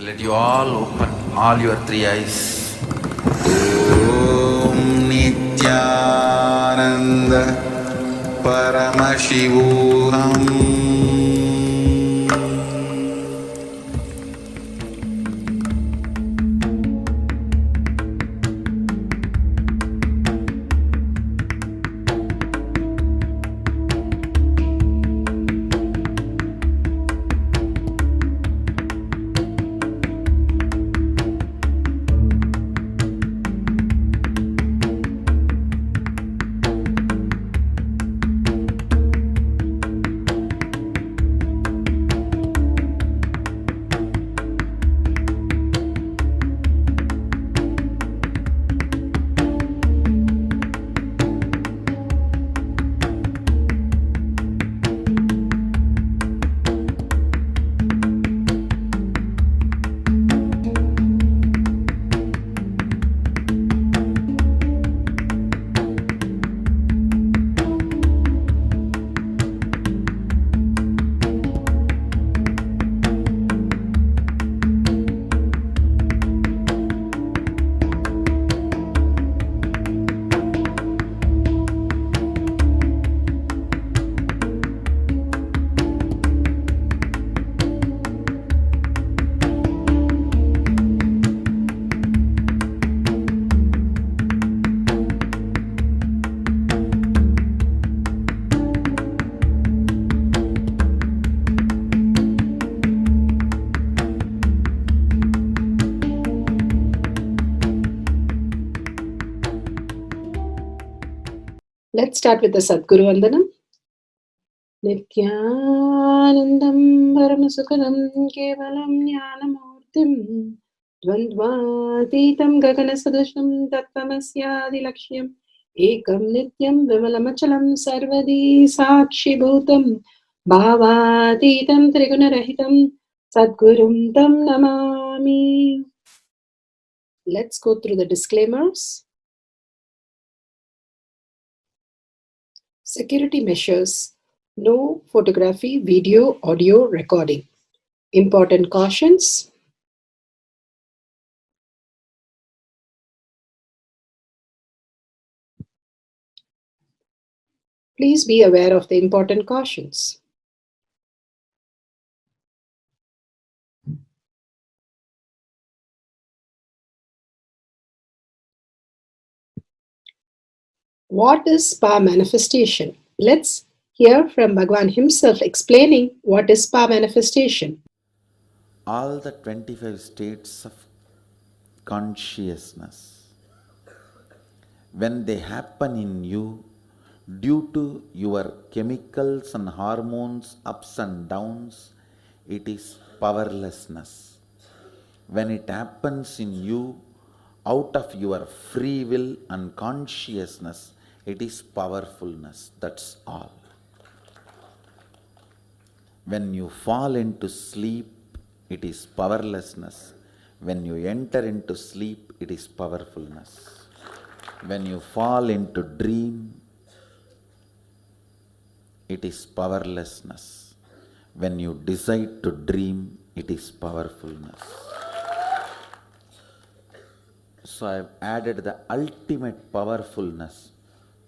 Let you all open all your three eyes. Om Nithyananda Paramashivoham. Let's start with the Sadguru Vandanam. Nithyanandam Paramasukhanam Kevalam Jnanamurtim Dvandvatitam Gaganasadusham Tattvamasyaadilakshయం Ekam Nityam Vimalamachalam Sarvadi Sakshibhutam Bhavatitam Trigunarahitam Sadgurum Tam Namami. Let's go through the disclaimers. Security measures. No photography, video, audio recording. Important cautions. Please be aware of the important cautions. What is spa manifestation? Let's hear from Bhagavan himself explaining what is spa manifestation. All the 25 states of consciousness, when they happen in you due to your chemicals and hormones ups and downs, it is powerlessness. When it happens in you out of your free will and consciousness, it is powerfulness. That's all. When you fall into sleep, it is powerlessness. When you enter into sleep, it is powerfulness. When you fall into dream, it is powerlessness. When you decide to dream, it is powerfulness. So I have added the ultimate powerfulness,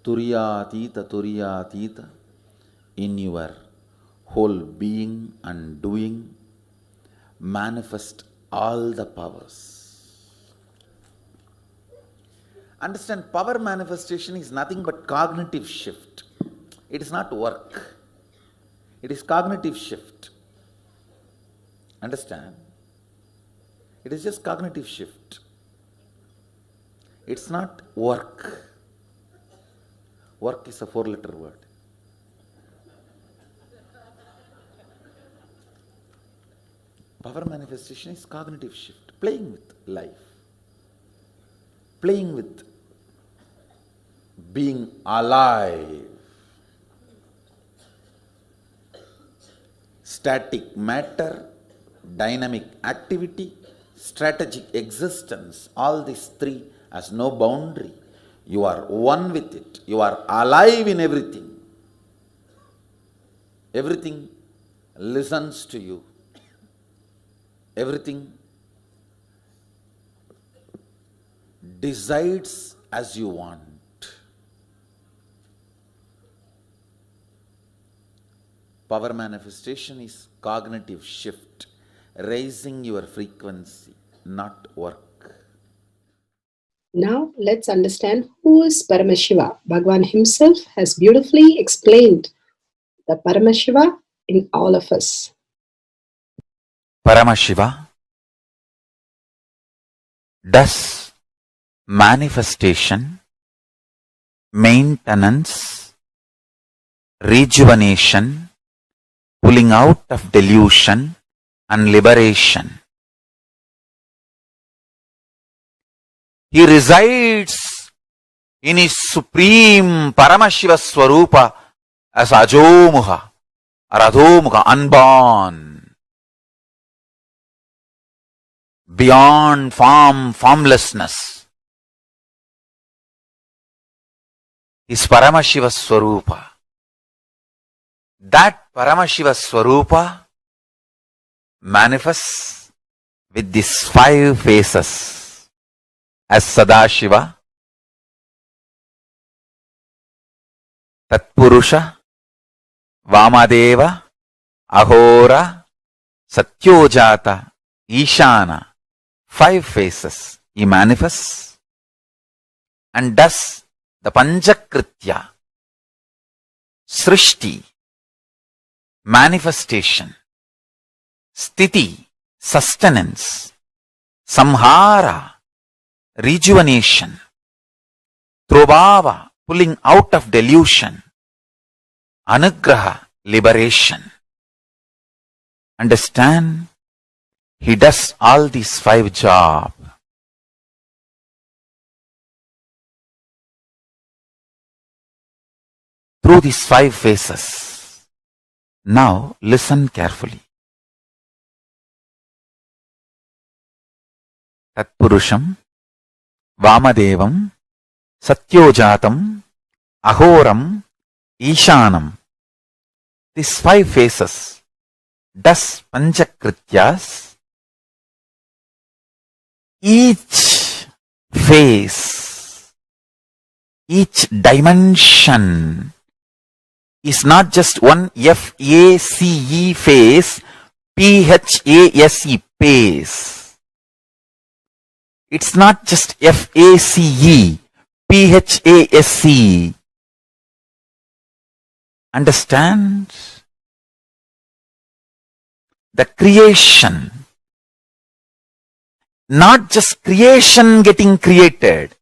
Turiyatita, in your whole being and doing. Manifest all the powers. Understand, power manifestation is nothing but cognitive shift. It is not work. It is cognitive shift. Understand? It is just cognitive shift. It's not work. Work is a 4-letter word. Power manifestation is cognitive shift, playing with life, playing with being alive. Static matter, dynamic activity, strategic existence, all these three has no boundary. You are one with it. You are alive in everything. Everything listens to you. Everything decides as you want. Power manifestation is cognitive shift, raising your frequency, not work. Now let's understand who is Paramashiva. Bhagavan himself has beautifully explained the Paramashiva in all of us. Paramashiva does manifestation, maintenance, rejuvenation, pulling out of delusion and liberation. He resides in his supreme Paramashiva Swarupa as Ajomuha or Adhomuha, unborn, beyond form, formlessness. His Paramashiva Swarupa. That Paramashiva Swarupa manifests with these 5 faces as Sadashiva, Tatpurusha, Vamadeva, Ahora, Satyojata, Ishana. 5 faces he manifests and does the Panchakritya, Srishti, manifestation, Sthiti, sustenance, Samhara, rejuvenation, Trobhava, pulling out of delusion, Anugraha, liberation. Understand? He does all these 5 jobs. Through these 5 phases. Now listen carefully. Tatpurusham, Vamadevam, Satyojatam, Ahoram, Ishanam. These 5 phases does Panchakrityas. Each phase, each dimension is not just one F-A-C-E phase, P-H-A-S-E phase. It's not just F-A-C-E, P-H-A-S-E. Understand? The creation, not just creation getting created,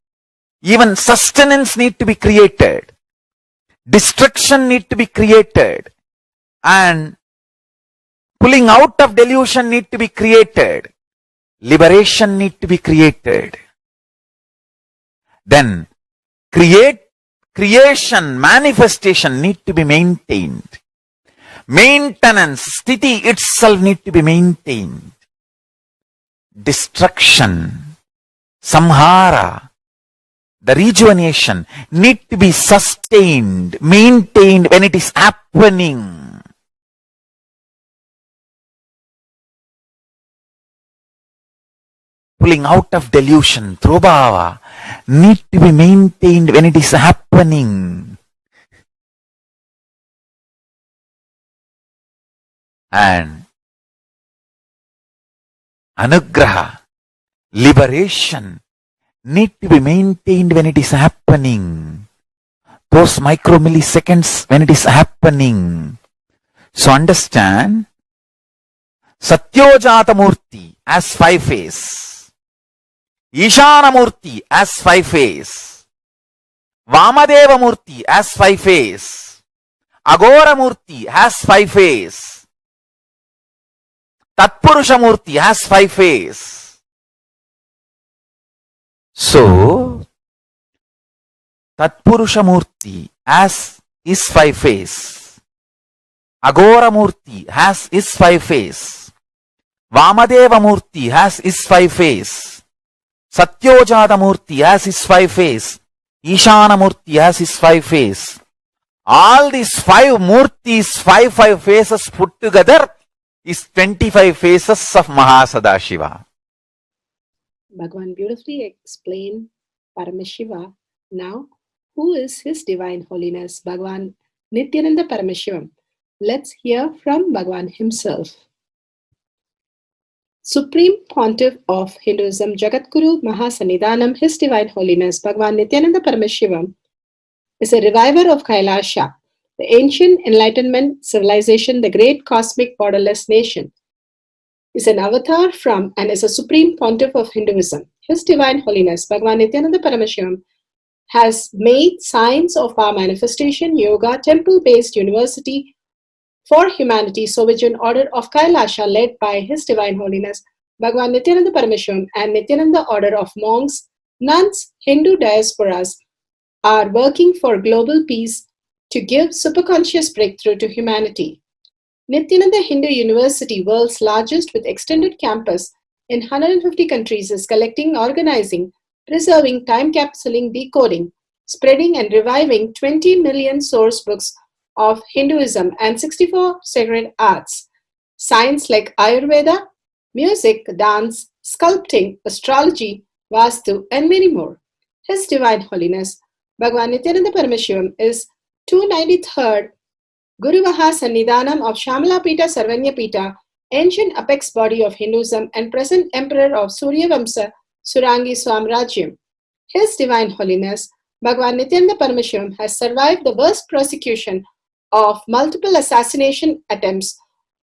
even sustenance need to be created, destruction need to be created, and pulling out of delusion need to be created, liberation need to be created. Then creation, manifestation need to be maintained. Maintenance, sthiti itself need to be maintained. Destruction, samhara, the rejuvenation need to be sustained, maintained when it is happening. Pulling out of delusion, trobhava, need to be maintained when it is happening. And anugraha, liberation, need to be maintained when it is happening. Those micromilliseconds when it is happening. So understand, Satyojata Murti as 5 phase, Ishana Murti as 5 phase, Vamadeva Murti as 5 phase, Agora Murti has 5 phase, Tatpurusha Murti has 5 phase. So, Tatpurusha Murti as is 5 phase, Agora Murti has is 5 phase, Vamadeva Murti has is 5 phase, Satyojata Murti has his 5 phase, Ishana Murti has his 5 phase. All these 5 Murtis, 5 phases put together is 25 phases of Mahasadashiva. Bhagavan beautifully explained Paramashiva. Now, who is His Divine Holiness Bhagavan Nithyananda Paramashivam? Let's hear from Bhagavan himself. Supreme Pontiff of Hinduism, Jagadguru Mahasannidhanam, His Divine Holiness Bhagavan Nithyananda Paramashivam is a reviver of Kailasha, the ancient Enlightenment civilization, the great cosmic borderless nation. Is an avatar from and is a Supreme Pontiff of Hinduism. His Divine Holiness Bhagavan Nithyananda Paramashivam has made science of power manifestation, yoga, temple-based university for humanity, Sovereign Order of Kailasha, led by His Divine Holiness Bhagavan Nithyananda Paramashivam and Nithyananda Order of monks, nuns, Hindu diasporas are working for global peace to give superconscious breakthrough to humanity. Nithyananda Hindu University, world's largest with extended campus in 150 countries, is collecting, organizing, preserving, time-capsuling, decoding, spreading and reviving 20 million source books of Hinduism and 64 sacred arts, science like Ayurveda, music, dance, sculpting, astrology, Vastu, and many more. His Divine Holiness Bhagavan Nithyananda Paramashivam is 293rd Guru Mahasannidhanam of Shamala Pita Sarvanya Pita, ancient apex body of Hinduism and present emperor of Surya Vamsa Surangi Swamrajyam. His Divine Holiness Bhagavan Nithyananda Paramashivam has survived the worst persecution of multiple assassination attempts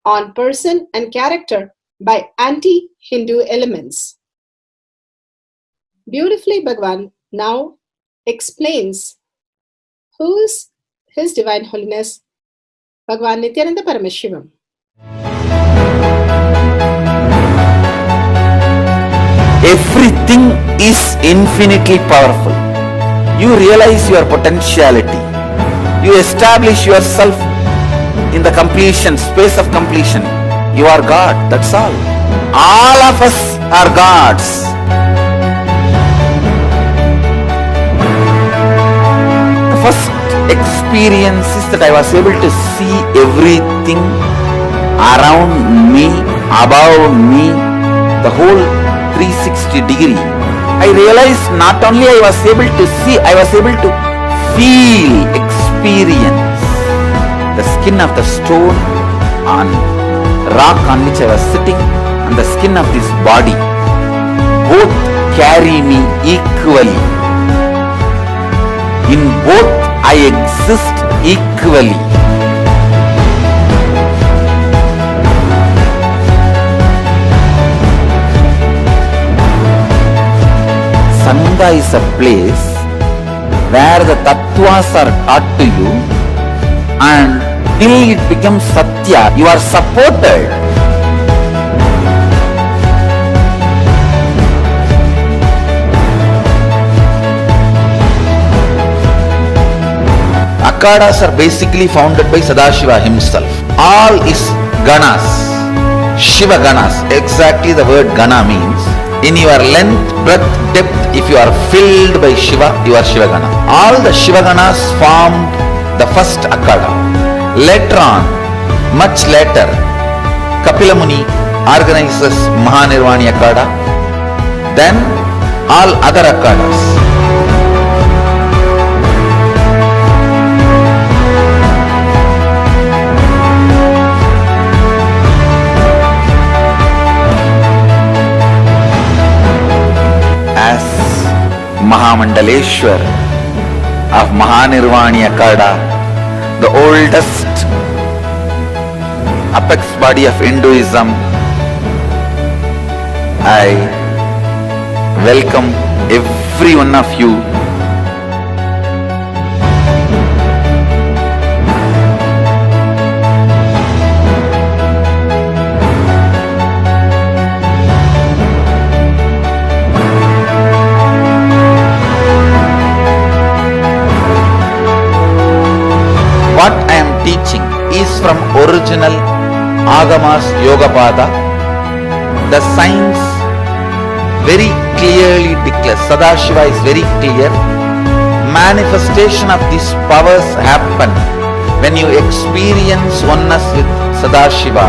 on person and character by anti-Hindu elements. Beautifully, Bhagavan now explains who is His Divine Holiness Bhagavan Nithyananda Paramashivam. Everything is infinitely powerful. You realize your potentiality. You establish yourself in the completion, space of completion. You are God, that's all. All of us are gods. The first experience is that I was able to see everything around me, above me, the whole 360 degree. I realized not only I was able to see, I was able to feel, experience the skin of the stone on rock on which I was sitting and the skin of this body. Both carry me equally. In both I exist equally. Sangha is a place where the tattvas are taught to you, and till it becomes satya, you are supported. Akhadas are basically founded by Sadashiva himself. All is ganas, Shiva ganas. Exactly the word gana means. In your length, breadth, depth, if you are filled by Shiva, you are Shiva gana. All the Shiva ganas formed the first Akhada. Later on, much later, Kapila Muni organizes Mahanirvani Akhada. Then all other Akhadas. As Mahamandaleshwar of Mahanirvani Akhada, the oldest apex body of Hinduism, I welcome every one of you. What I am teaching is from original Agamas Yogapada. The science very clearly declares, Sadashiva is very clear, manifestation of these powers happen when you experience oneness with Sadashiva.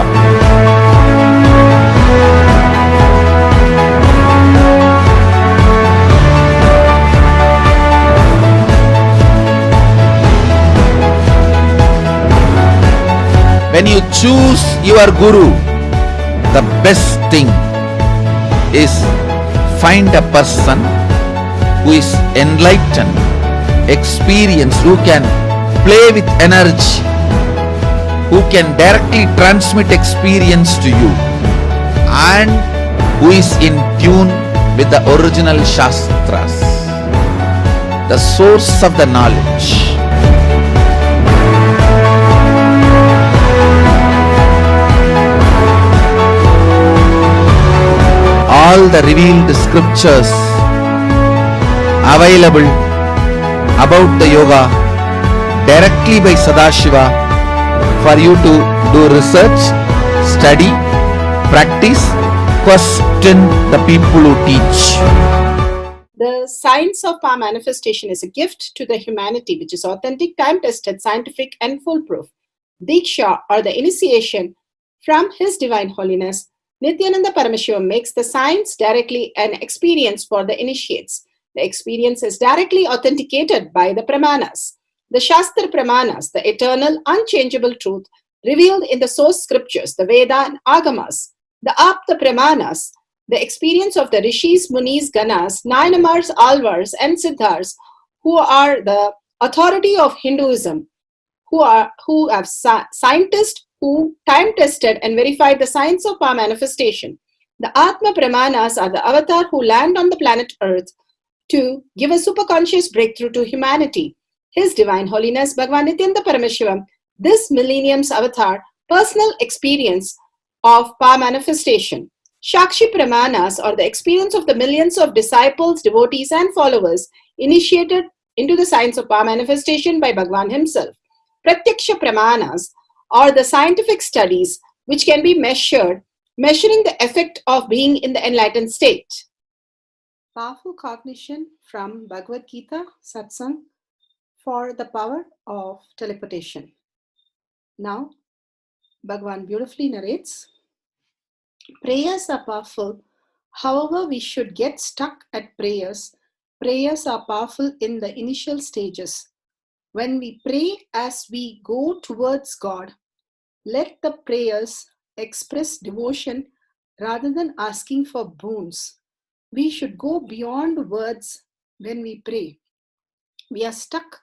choose your guru, the best thing is find a person who is enlightened, experienced, who can play with energy, who can directly transmit experience to you, and who is in tune with the original Shastras, the source of the knowledge. All the revealed scriptures available about the yoga directly by Sadashiva for you to do research, study, practice, question the people who teach. The science of power manifestation is a gift to the humanity which is authentic, time-tested, scientific and foolproof. Diksha, or the initiation from His Divine Holiness, Nithyananda Paramashiva, makes the science directly an experience for the initiates. The experience is directly authenticated by the Pramanas. The Shastra Pramanas, the eternal, unchangeable truth revealed in the source scriptures, the Veda and Agamas. The Apta Pramanas, the experience of the Rishis, Munis, Ganas, Nayanamars, Alvars and Siddhars, who are the authority of Hinduism, who have scientists who time-tested and verified the science of power manifestation. The Atma Pramanas are the avatar who land on the planet Earth to give a superconscious breakthrough to humanity. His Divine Holiness Bhagavan Nithyananda Paramashivam, this millennium's avatar, personal experience of power manifestation. Shakshi Pramanas, or the experience of the millions of disciples, devotees and followers initiated into the science of power manifestation by Bhagavan himself. Pratyaksha Pramanas, or the scientific studies which can be measuring the effect of being in the enlightened state. Powerful cognition from Bhagavad Gita Satsang for the power of teleportation. Now, Bhagavan beautifully narrates, prayers are powerful. However, we should get stuck at prayers. Prayers are powerful in the initial stages. When we pray as we go towards God, let the prayers express devotion rather than asking for boons. We should go beyond words when we pray. We are stuck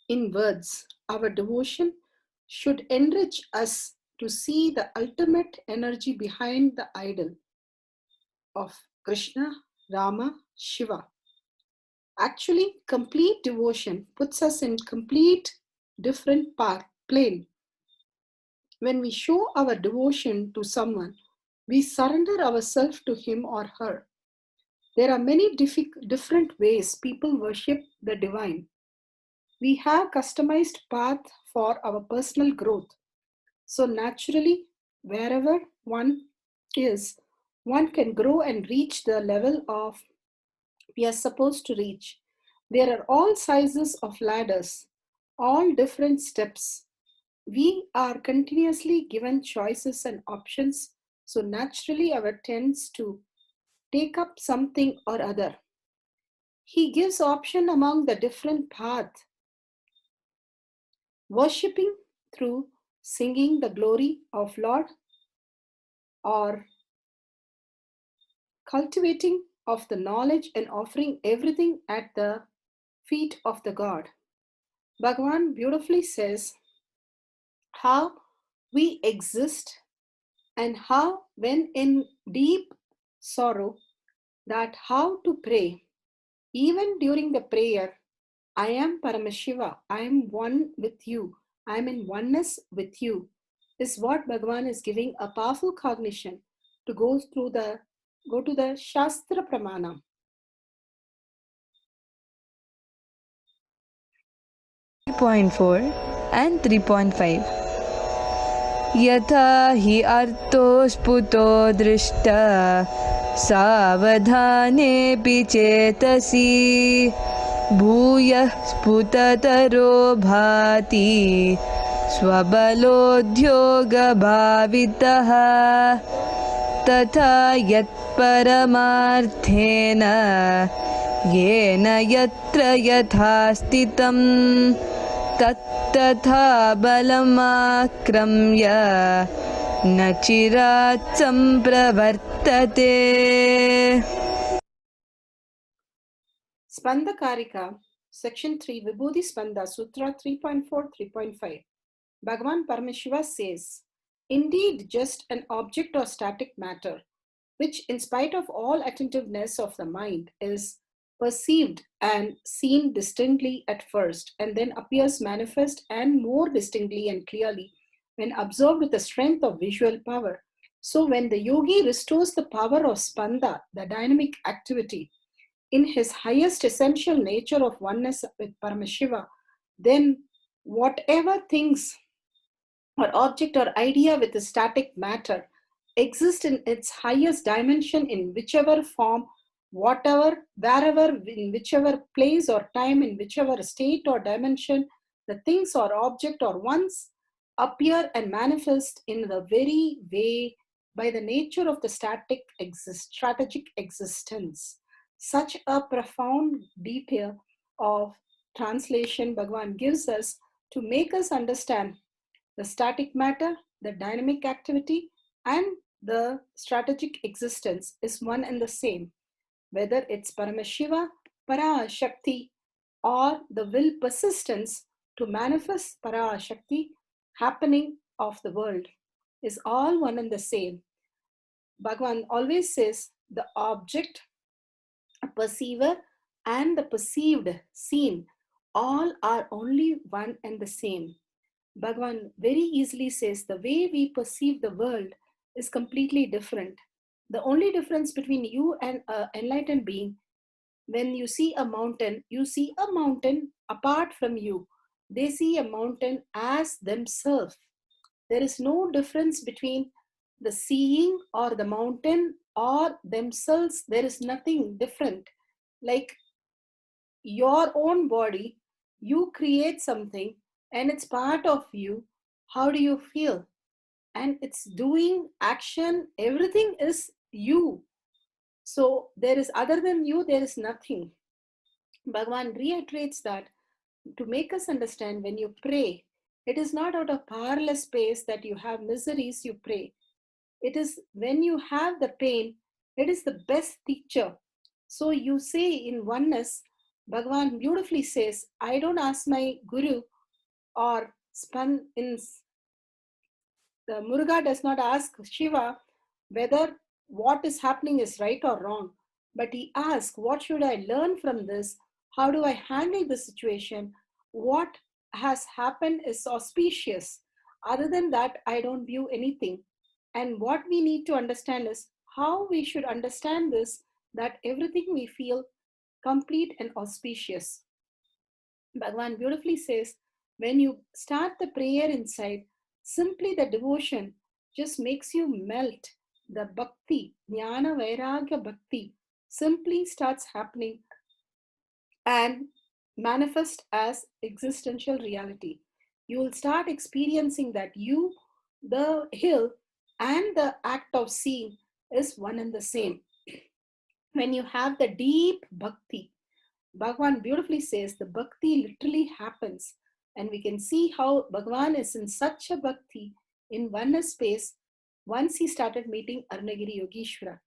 in words. Our devotion should enrich us to see the ultimate energy behind the idol of Krishna, Rama, Shiva. Actually, complete devotion puts us in complete different plane. When we show our devotion to someone, we surrender ourselves to him or her. There are many different ways people worship the divine. We have customized path for our personal growth. So naturally, wherever one is, one can grow and reach the level of we are supposed to reach. There are all sizes of ladders, all different steps. We are continuously given choices and options, so naturally our tends to take up something or other. He gives option among the different paths. Worshipping through singing the glory of Lord, or cultivating of the knowledge and offering everything at the feet of the God. Bhagavan beautifully says how we exist and how when in deep sorrow, that how to pray. Even during the prayer, I am Paramashiva, I am one with you, I am in oneness with you, is what Bhagavan is giving a powerful cognition to go to the Shastra Pramana. .4 and 3.5 यथा हि अर्थो स्फुतो दृष्टा सावधानेऽपि चेतसि भूयः स्फुटतरो भाति स्वबलोद्योगभावितः तथा यत्परमार्थेन येन यत्र यथा स्थितं तत्तथा बलमाक्रम्य न चिरात् सम्प्रवर्तते. Spanda Karika, Section 3, Vibhuti Spanda, Sutra 3.4, 3.5. Bhagavan Paramashiva says, indeed, just an object or static matter, which, in spite of all attentiveness of the mind, is perceived and seen distinctly at first, and then appears manifest and more distinctly and clearly when observed with the strength of visual power. So, when the yogi restores the power of spanda, the dynamic activity, in his highest essential nature of oneness with Paramashiva, then whatever things or object or idea with the static matter exist in its highest dimension in whichever form, whatever, wherever, in whichever place or time, in whichever state or dimension, the things or object or ones appear and manifest in the very way by the nature of the strategic existence. Such a profound detail of translation Bhagavan gives us to make us understand the static matter, the dynamic activity, and the strategic existence is one and the same, whether it's Paramashiva, Parashakti, or the will persistence to manifest Parashakti happening of the world is all one and the same. Bhagavan always says the object, a perceiver, and the perceived, seen, all are only one and the same. Bhagavan very easily says the way we perceive the world is completely different. The only difference between you and an enlightened being, when you see a mountain, you see a mountain apart from you. They see a mountain as themselves. There is no difference between the seeing or the mountain or themselves. There is nothing different. Like your own body, you create something and it's part of you. How do you feel? And it's doing action, everything is you. So there is, other than you, there is nothing. Bhagavan reiterates that to make us understand, when you pray, it is not out of powerless space that you have miseries, you pray. It is when you have the pain, it is the best teacher. So you say in oneness, Bhagavan beautifully says, I don't ask my guru, or the Muruga does not ask Shiva whether what is happening is right or wrong, but he asks, what should I learn from this? How do I handle the situation? What has happened is auspicious. Other than that, I don't view anything. And what we need to understand is how we should understand this, that everything we feel complete and auspicious. Bhagavan beautifully says, when you start the prayer inside, simply the devotion just makes you melt. The bhakti, Jnana Vairagya Bhakti, simply starts happening and manifest as existential reality. You will start experiencing that you, the hill, and the act of seeing is one and the same. When you have the deep bhakti, Bhagavan beautifully says the bhakti literally happens, and we can see how Bhagavan is in such a bhakti in oneness space once he started meeting Arunagiri Yogeshwara.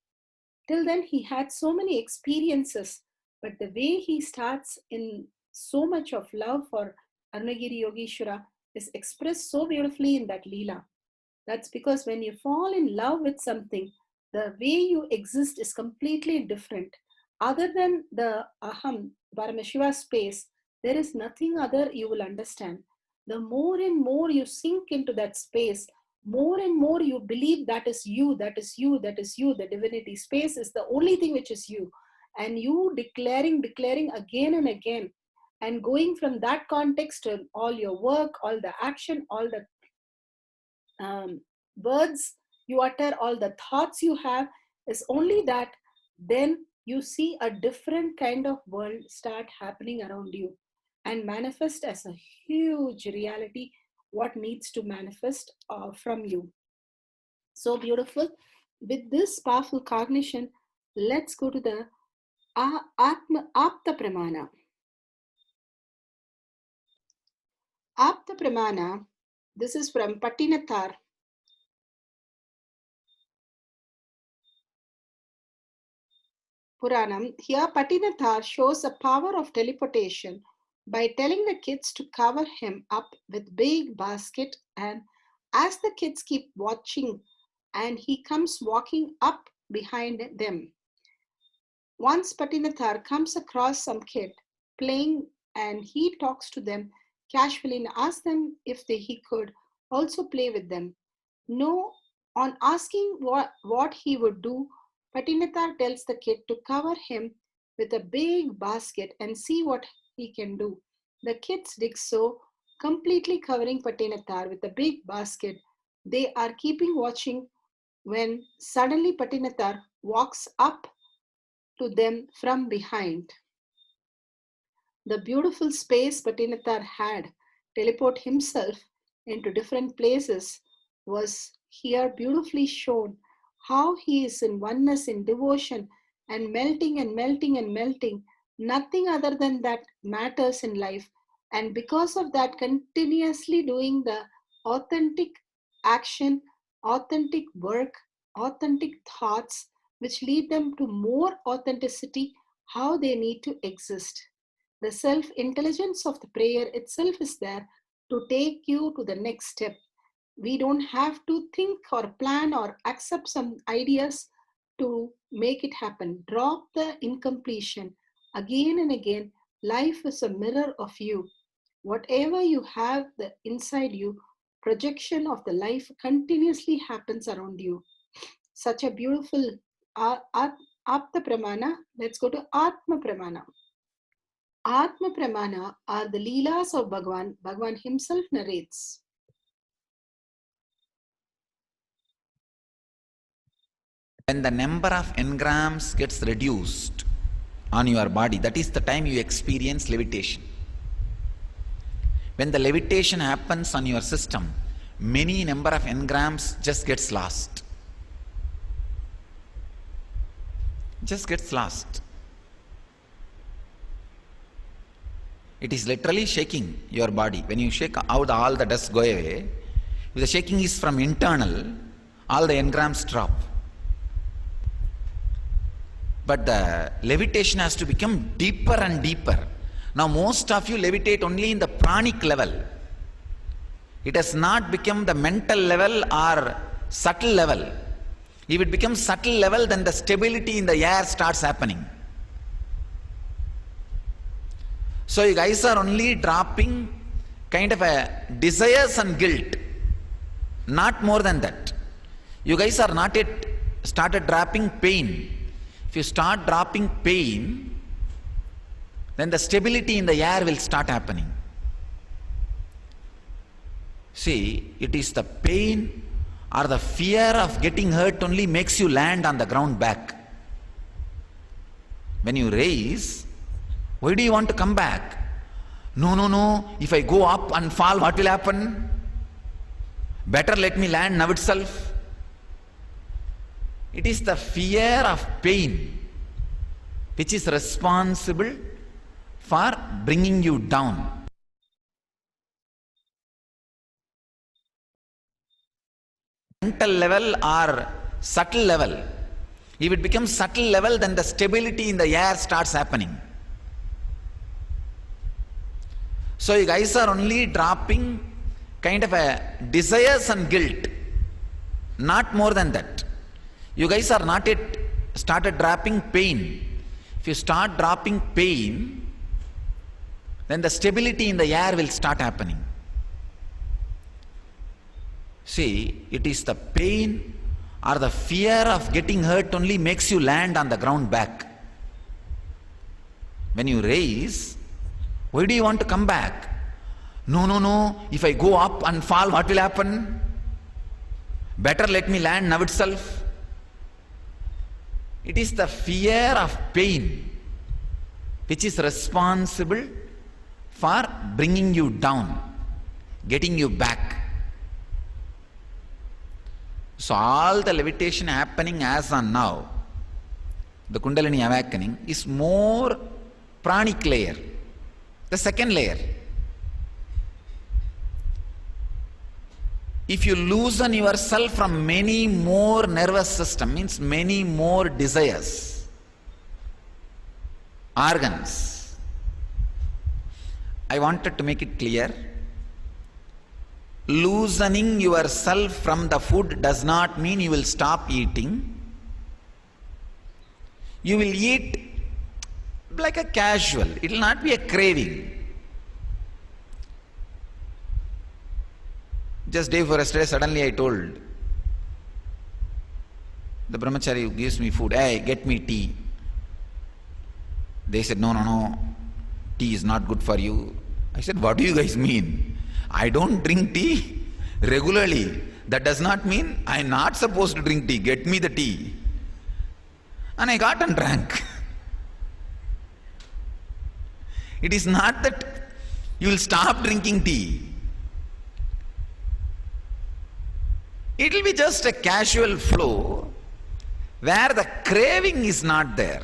Till then, he had so many experiences, but the way he starts in so much of love for Arunagiri Yogeshwara is expressed so beautifully in that Leela. That's because when you fall in love with something, the way you exist is completely different. Other than the Aham, Paramashiva space, there is nothing other you will understand. The more and more you sink into that space, more and more you believe that is you, that is you, that is you. The divinity space is the only thing which is you. And you declaring again and again, and going from that context to all your work, all the action, all the words you utter, all the thoughts you have, is only that, then you see a different kind of world start happening around you and manifest as a huge reality what needs to manifest from you. So beautiful. With this powerful cognition, let's go to the Atma Apta Pramana. Apta Pramana, this is from Pattinathar. Puranam. Here Pattinathar shows the power of teleportation by telling the kids to cover him up with big basket, and as the kids keep watching and he comes walking up behind them. Once Pattinathar comes across some kid playing and he talks to them casually and asks them if he could also play with them. No, on asking what he would do, Pattinathar tells the kid to cover him with a big basket and see what he can do. The kids dig so, completely covering Pattinathar with a big basket. They are keeping watching when suddenly Pattinathar walks up to them from behind. The beautiful space Pattinathar had teleport himself into different places was here beautifully shown. How he is in oneness, in devotion, and melting and melting and melting. Nothing other than that matters in life. And because of that, continuously doing the authentic action, authentic work, authentic thoughts, which lead them to more authenticity, how they need to exist. The self intelligence of the prayer itself is there to take you to the next step. We don't have to think or plan or accept some ideas to make it happen. Drop the incompletion. Again and again, life is a mirror of you. Whatever you have the inside you, projection of the life continuously happens around you. Such a beautiful Apta Pramana. Let's go to Atma Pramana. Atma Pramana are the Leelas of Bhagavan. Bhagavan himself narrates. When the number of engrams gets reduced on your body, that is the time you experience levitation. When the levitation happens on your system, many number of engrams just gets lost. Just gets lost. It is literally shaking your body. When you shake out, all the dust go away. If the shaking is from internal, all the engrams drop. But the levitation has to become deeper and deeper. Now most of you levitate only in the pranic level. It has not become the mental level or subtle level. If it becomes subtle level, then the stability in the air starts happening. So you guys are only dropping kind of a desires and guilt, not more than that. You guys are not yet started dropping pain. If you start dropping pain, then the stability in the air will start happening. See, it is the pain or the fear of getting hurt only makes you land on the ground back. When you raise, why do you want to come back? No, if I go up and fall, what will happen? Better let me land now itself. It is the fear of pain which is responsible for bringing you down. Mental level or subtle level. If it becomes subtle level, then the stability in the air starts happening. So you guys are only dropping kind of a desires and guilt, not more than that. You guys are not yet started dropping pain. If you start dropping pain, then the stability in the air will start happening. See, it is the pain or the fear of getting hurt only makes you land on the ground back. When you raise, why do you want to come back? No, if I go up and fall, what will happen? Better let me land now itself. It is the fear of pain which is responsible for bringing you down, getting you back. So all the levitation happening as on now, the Kundalini awakening, is more pranic layer, the second layer. If you loosen yourself from many more nervous system, means many more desires, organs. I wanted to make it clear. Loosening yourself from the food does not mean you will stop eating. You will eat like a casual. It will not be a craving. Just day before yesterday, suddenly I told the brahmachari who gives me food, hey, get me tea. They said, no, tea is not good for you. I said, what do you guys mean? I don't drink tea regularly. That does not mean I am not supposed to drink tea. Get me the tea. And I got and drank. It is not that you will stop drinking tea. It will be just a casual flow where the craving is not there.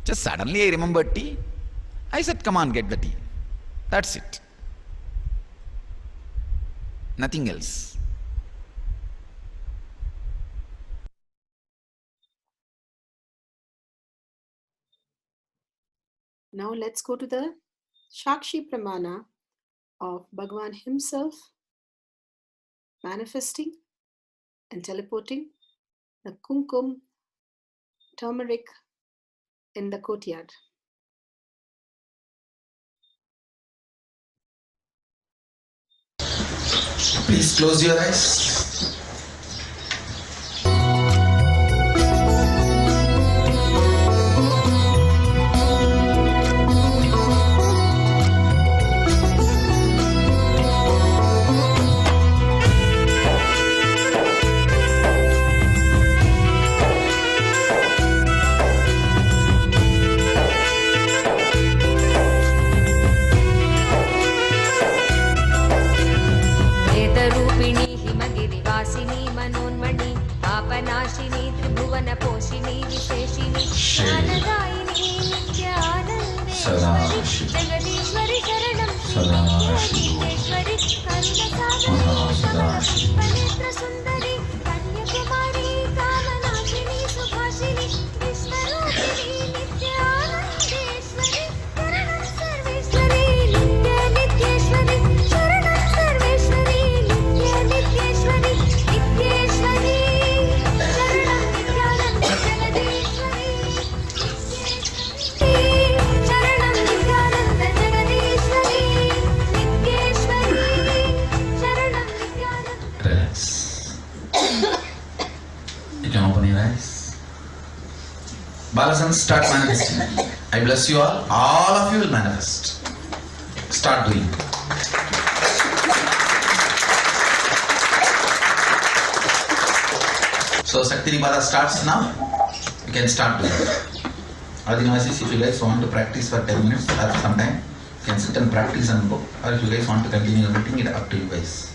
Just suddenly I remembered tea. I said, come on, get the tea. That's it. Nothing else. Now let's go to the Shakshi Pramana of Bhagavan himself manifesting and teleporting the kumkum turmeric in the courtyard. Please close your eyes. Start manifesting. I bless you all. All of you will manifest. Start doing. So Saktinipada starts now. You can start doing. Adinavasis, if you guys want to practice for 10 minutes or sometime, you can sit and practice and book. Or if you guys want to continue the meeting, it's up to you guys.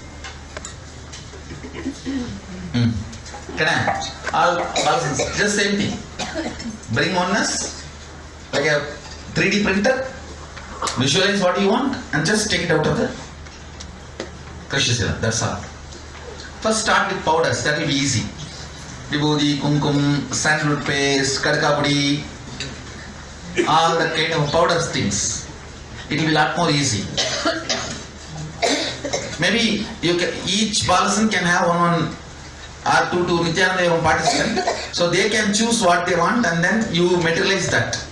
Can I? All just same thing. Bring oneness, like a 3D printer, visualize what you want and just take it out of the Krishna. That's all. First start with powders, that will be easy. Vibhuti, kumkum, sandalwood paste, kadakapudi, all that kind of powders things. It will be a lot more easy. Maybe you can, each person can have one or two Nithyananda participant, so they can choose what they want and then you materialize that.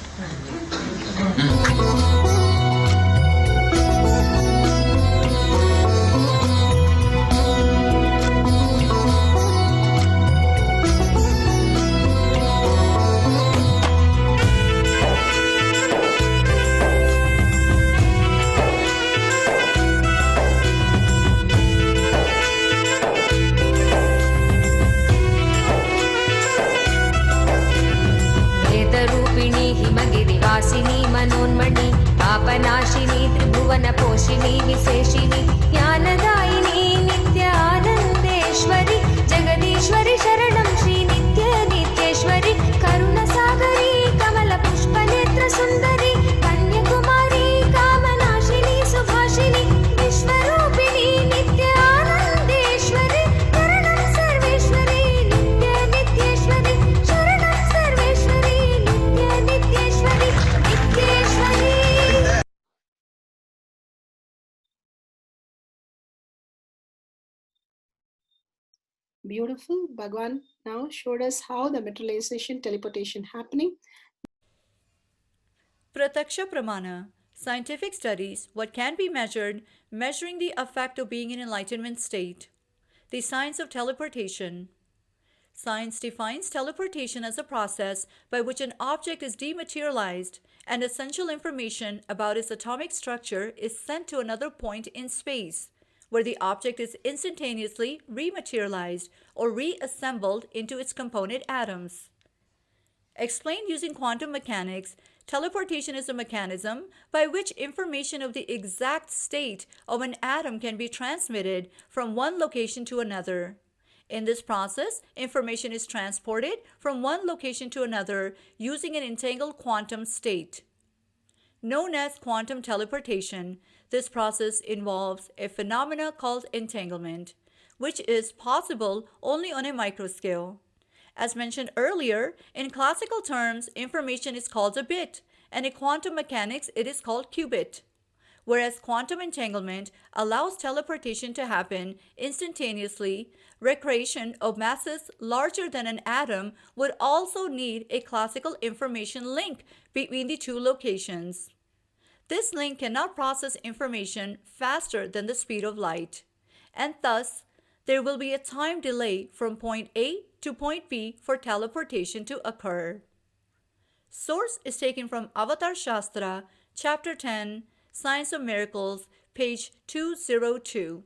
मनोन्मणि पापनाशिनी त्रिभुवनपोषिणी विशेषिणी ज्ञानदायिनी नित्यानन्देश्वरि जगदीश्वरि शरणं Shri नित्येश्वरि करुणसागरी कमलपुष्पनेत्रसुन्दरी Kanyakumari कामनाशिनी Subhashini विश्वरूपिणी नित्यानन्देश्वरि Beautiful. Bhagwan now showed us how the materialization, teleportation happening. Prataksha Pramana. Scientific studies, what can be measured, measuring the effect of being in enlightenment state. The science of teleportation. Science defines teleportation as a process by which an object is dematerialized and essential information about its atomic structure is sent to another point in space, where the object is instantaneously rematerialized or reassembled into its component atoms. Explained using quantum mechanics, teleportation is a mechanism by which information of the exact state of an atom can be transmitted from one location to another. In this process, information is transported from one location to another using an entangled quantum state. Known as quantum teleportation, this process involves a phenomena called entanglement, which is possible only on a microscale. As mentioned earlier, in classical terms, information is called a bit, and in quantum mechanics, it is called qubit. Whereas quantum entanglement allows teleportation to happen instantaneously, recreation of masses larger than an atom would also need a classical information link between the two locations. This link cannot process information faster than the speed of light, and thus there will be a time delay from point A to point B for teleportation to occur. Source is taken from Avatar Shastra, Chapter 10, Science of Miracles, page 202.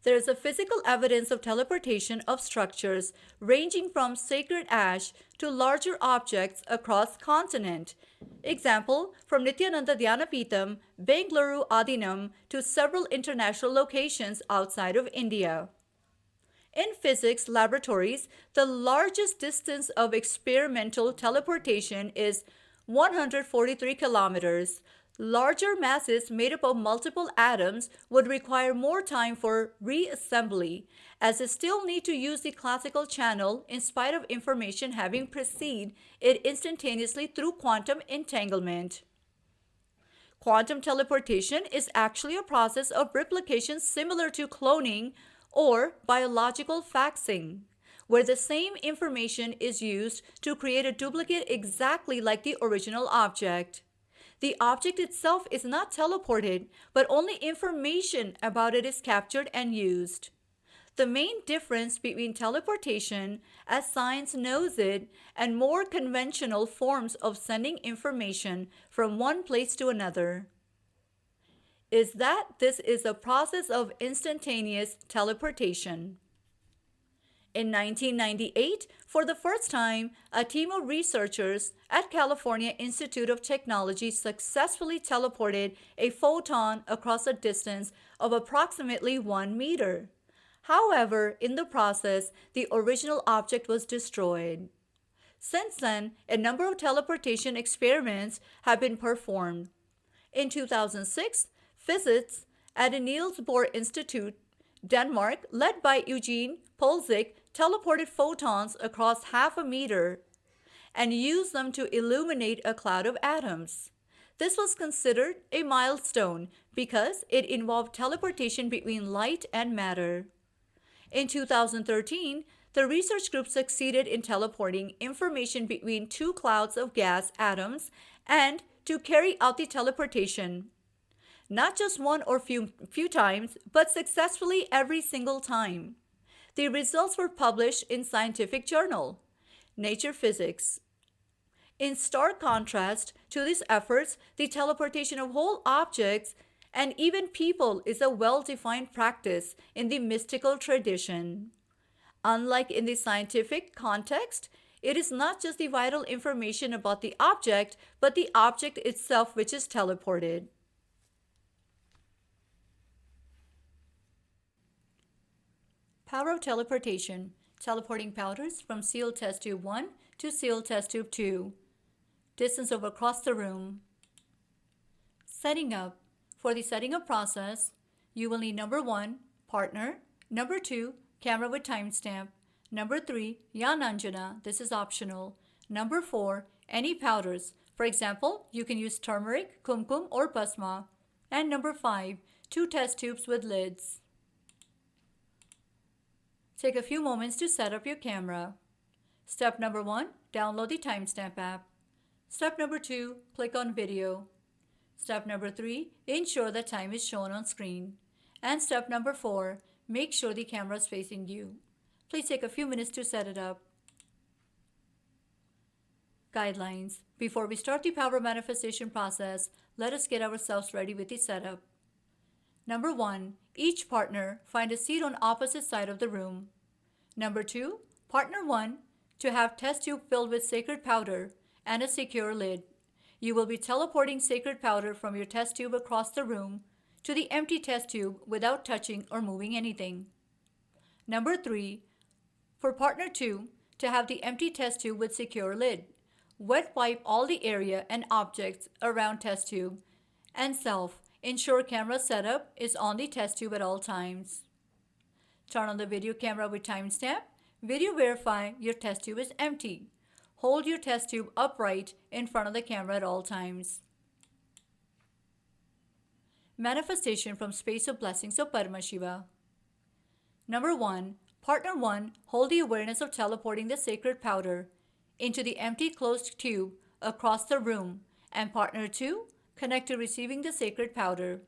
There is a physical evidence of teleportation of structures ranging from sacred ash to larger objects across continent. Example, from Nithyananda Dhyanapitham, Bengaluru Adinam to several international locations outside of India. In physics laboratories, the largest distance of experimental teleportation is 143 kilometers. Larger masses made up of multiple atoms would require more time for reassembly, as they still need to use the classical channel in spite of information having preceded it instantaneously through quantum entanglement. Quantum teleportation is actually a process of replication similar to cloning or biological faxing, where the same information is used to create a duplicate exactly like the original object. The object itself is not teleported, but only information about it is captured and used. The main difference between teleportation, as science knows it, and more conventional forms of sending information from one place to another is that this is a process of instantaneous teleportation. In 1998, for the first time, a team of researchers at California Institute of Technology successfully teleported a photon across a distance of approximately 1 meter. However, in the process, the original object was destroyed. Since then, a number of teleportation experiments have been performed. In 2006, physicists at the Niels Bohr Institute, Denmark, led by Eugene Polzik, teleported photons across half a meter and used them to illuminate a cloud of atoms. This was considered a milestone because it involved teleportation between light and matter. In 2013, the research group succeeded in teleporting information between two clouds of gas atoms and to carry out the teleportation. Not just one or few times, but successfully every single time. The results were published in scientific journal, Nature Physics. In stark contrast to these efforts, the teleportation of whole objects and even people is a well-defined practice in the mystical tradition. Unlike in the scientific context, it is not just the vital information about the object, but the object itself which is teleported. Power of teleportation. Teleporting powders from sealed test tube 1 to sealed test tube 2. Distance of across the room. Setting up. For the setting up process, you will need number 1, partner, number 2, camera with timestamp, number 3, Yananjana, this is optional, number 4, any powders. For example, you can use turmeric, kumkum, or basma, and number 5, 2 test tubes with lids. Take a few moments to set up your camera. Step number 1, download the timestamp app. Step number 2, click on video. Step number 3, ensure that time is shown on screen. And step number 4, make sure the camera is facing you. Please take a few minutes to set it up. Guidelines. Before we start the power manifestation process, let us get ourselves ready with the setup. Number 1, each partner find a seat on opposite side of the room. Number 2, partner 1 to have test tube filled with sacred powder and a secure lid. You will be teleporting sacred powder from your test tube across the room to the empty test tube without touching or moving anything. Number 3, for partner 2 to have the empty test tube with secure lid. Wet wipe all the area and objects around test tube. And self, ensure camera setup is on the test tube at all times. Turn on the video camera with timestamp. Video verify your test tube is empty. Hold your test tube upright in front of the camera at all times. Manifestation from space of blessings of Paramashiva. Number 1, partner 1 hold the awareness of teleporting the sacred powder into the empty closed tube across the room, and partner 2 connect to receiving the sacred powder.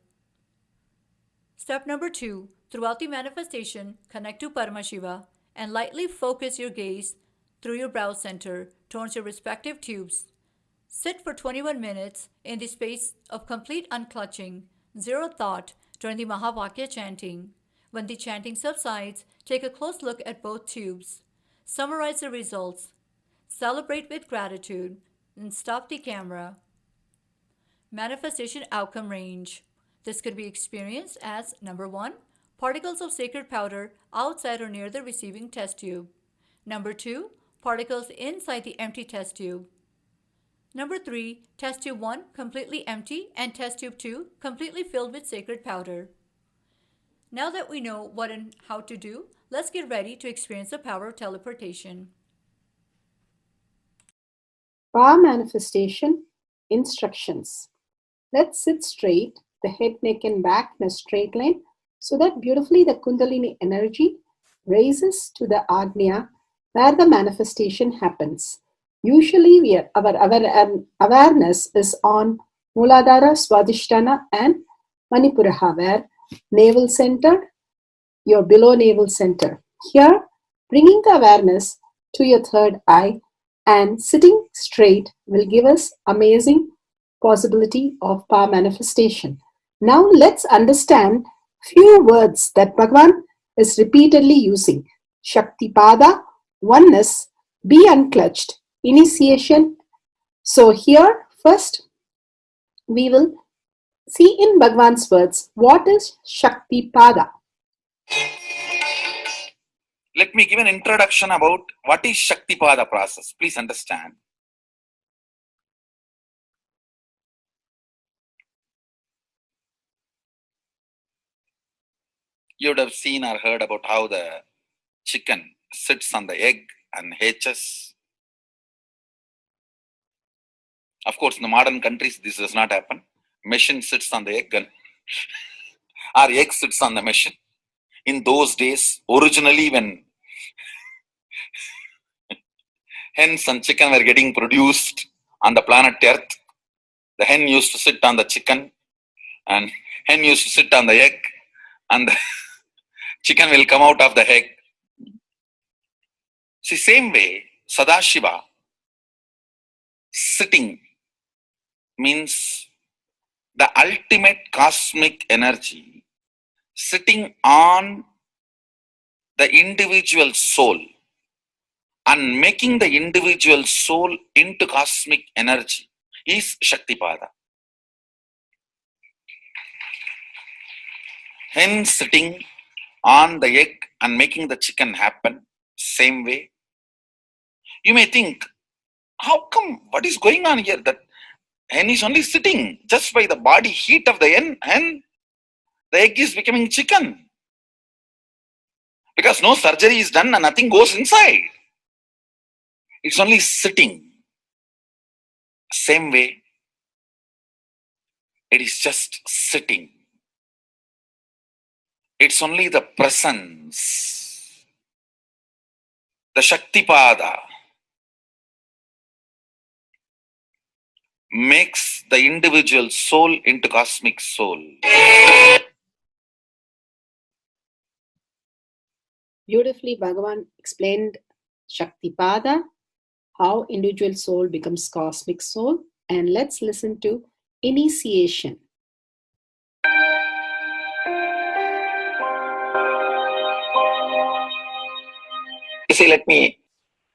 Step number 2, throughout the manifestation, connect to Paramashiva and lightly focus your gaze through your brow center towards your respective tubes. Sit for 21 minutes in the space of complete unclutching, zero thought during the Mahavakya chanting. When the chanting subsides, take a close look at both tubes. Summarize the results. Celebrate with gratitude and stop the camera. Manifestation outcome range. This could be experienced as number 1, particles of sacred powder outside or near the receiving test tube. Number 2, particles inside the empty test tube. Number 3, test tube 1 completely empty and test tube 2 completely filled with sacred powder. Now that we know what and how to do, let's get ready to experience the power of teleportation. Power manifestation instructions. Let's sit straight, the head, neck, and back in a straight line, so that beautifully the Kundalini energy raises to the Agnya where the manifestation happens. Usually, our awareness is on Muladhara, Swadhisthana, and Manipuraha, where navel center, your below navel center. Here, bringing the awareness to your third eye and sitting straight will give us amazing possibility of power manifestation. Now let's understand few words that Bhagavan is repeatedly using. Shakti Pada, oneness, be unclutched, initiation. So here first we will see in Bhagavan's words what is Shakti Pada. Let me give an introduction about what is Shaktipada process. Please understand. You would have seen or heard about how the chicken sits on the egg and hatches. Of course, in the modern countries, this does not happen. Machine sits on the egg and our egg sits on the machine. In those days, originally when hens and chicken were getting produced on the planet Earth, the hen used to sit on the chicken and hen used to sit on the egg, and the chicken will come out of the egg. See, same way, Sadashiva, sitting means the ultimate cosmic energy sitting on the individual soul and making the individual soul into cosmic energy is Shaktipada. Hence, sitting on the egg and making the chicken happen, same way. You may think, how come, what is going on here? That hen is only sitting just by the body heat of the hen, the egg is becoming chicken. Because no surgery is done and nothing goes inside. It's only sitting. Same way, it is just sitting. It's only the presence. the Shaktipada, makes the individual soul into cosmic soul. Beautifully, Bhagavan explained Shaktipada, how individual soul becomes cosmic soul. And let's listen to initiation. You see, let me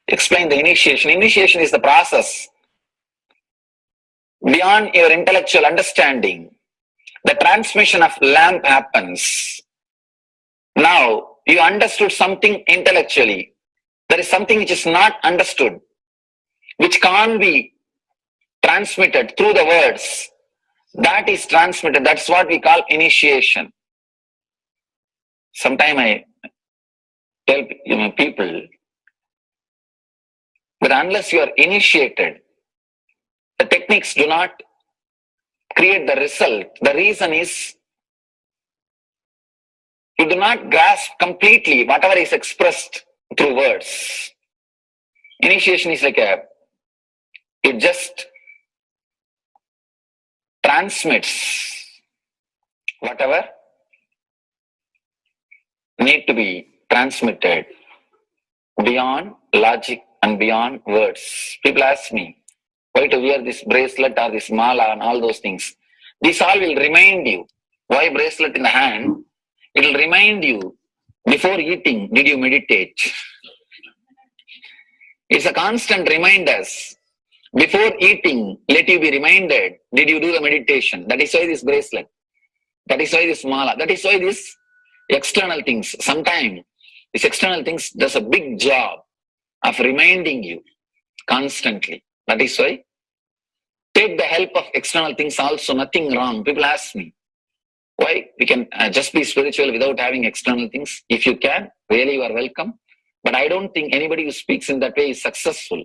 explain the initiation. Initiation is the process beyond your intellectual understanding. The transmission of lamp happens. Now, you understood something intellectually. There is something which is not understood, which can't be transmitted through the words. That is transmitted. That's what we call initiation. Sometimes I tell people that unless you are initiated, the techniques do not create the result. The reason is you do not grasp completely whatever is expressed through words. Initiation is like it just transmits whatever need to be transmitted beyond logic and beyond words. People ask me why to wear this bracelet or this mala and all those things. This all will remind you. Why bracelet in the hand? It will remind you, before eating, did you meditate? It's a constant reminder. Before eating, let you be reminded, did you do the meditation? That is why this bracelet. That is why this mala. That is why this external things. Sometimes these external things does a big job of reminding you constantly. That is why take the help of external things also, nothing wrong. People ask me, why we can just be spiritual without having external things? If you can, really you are welcome. But I don't think anybody who speaks in that way is successful.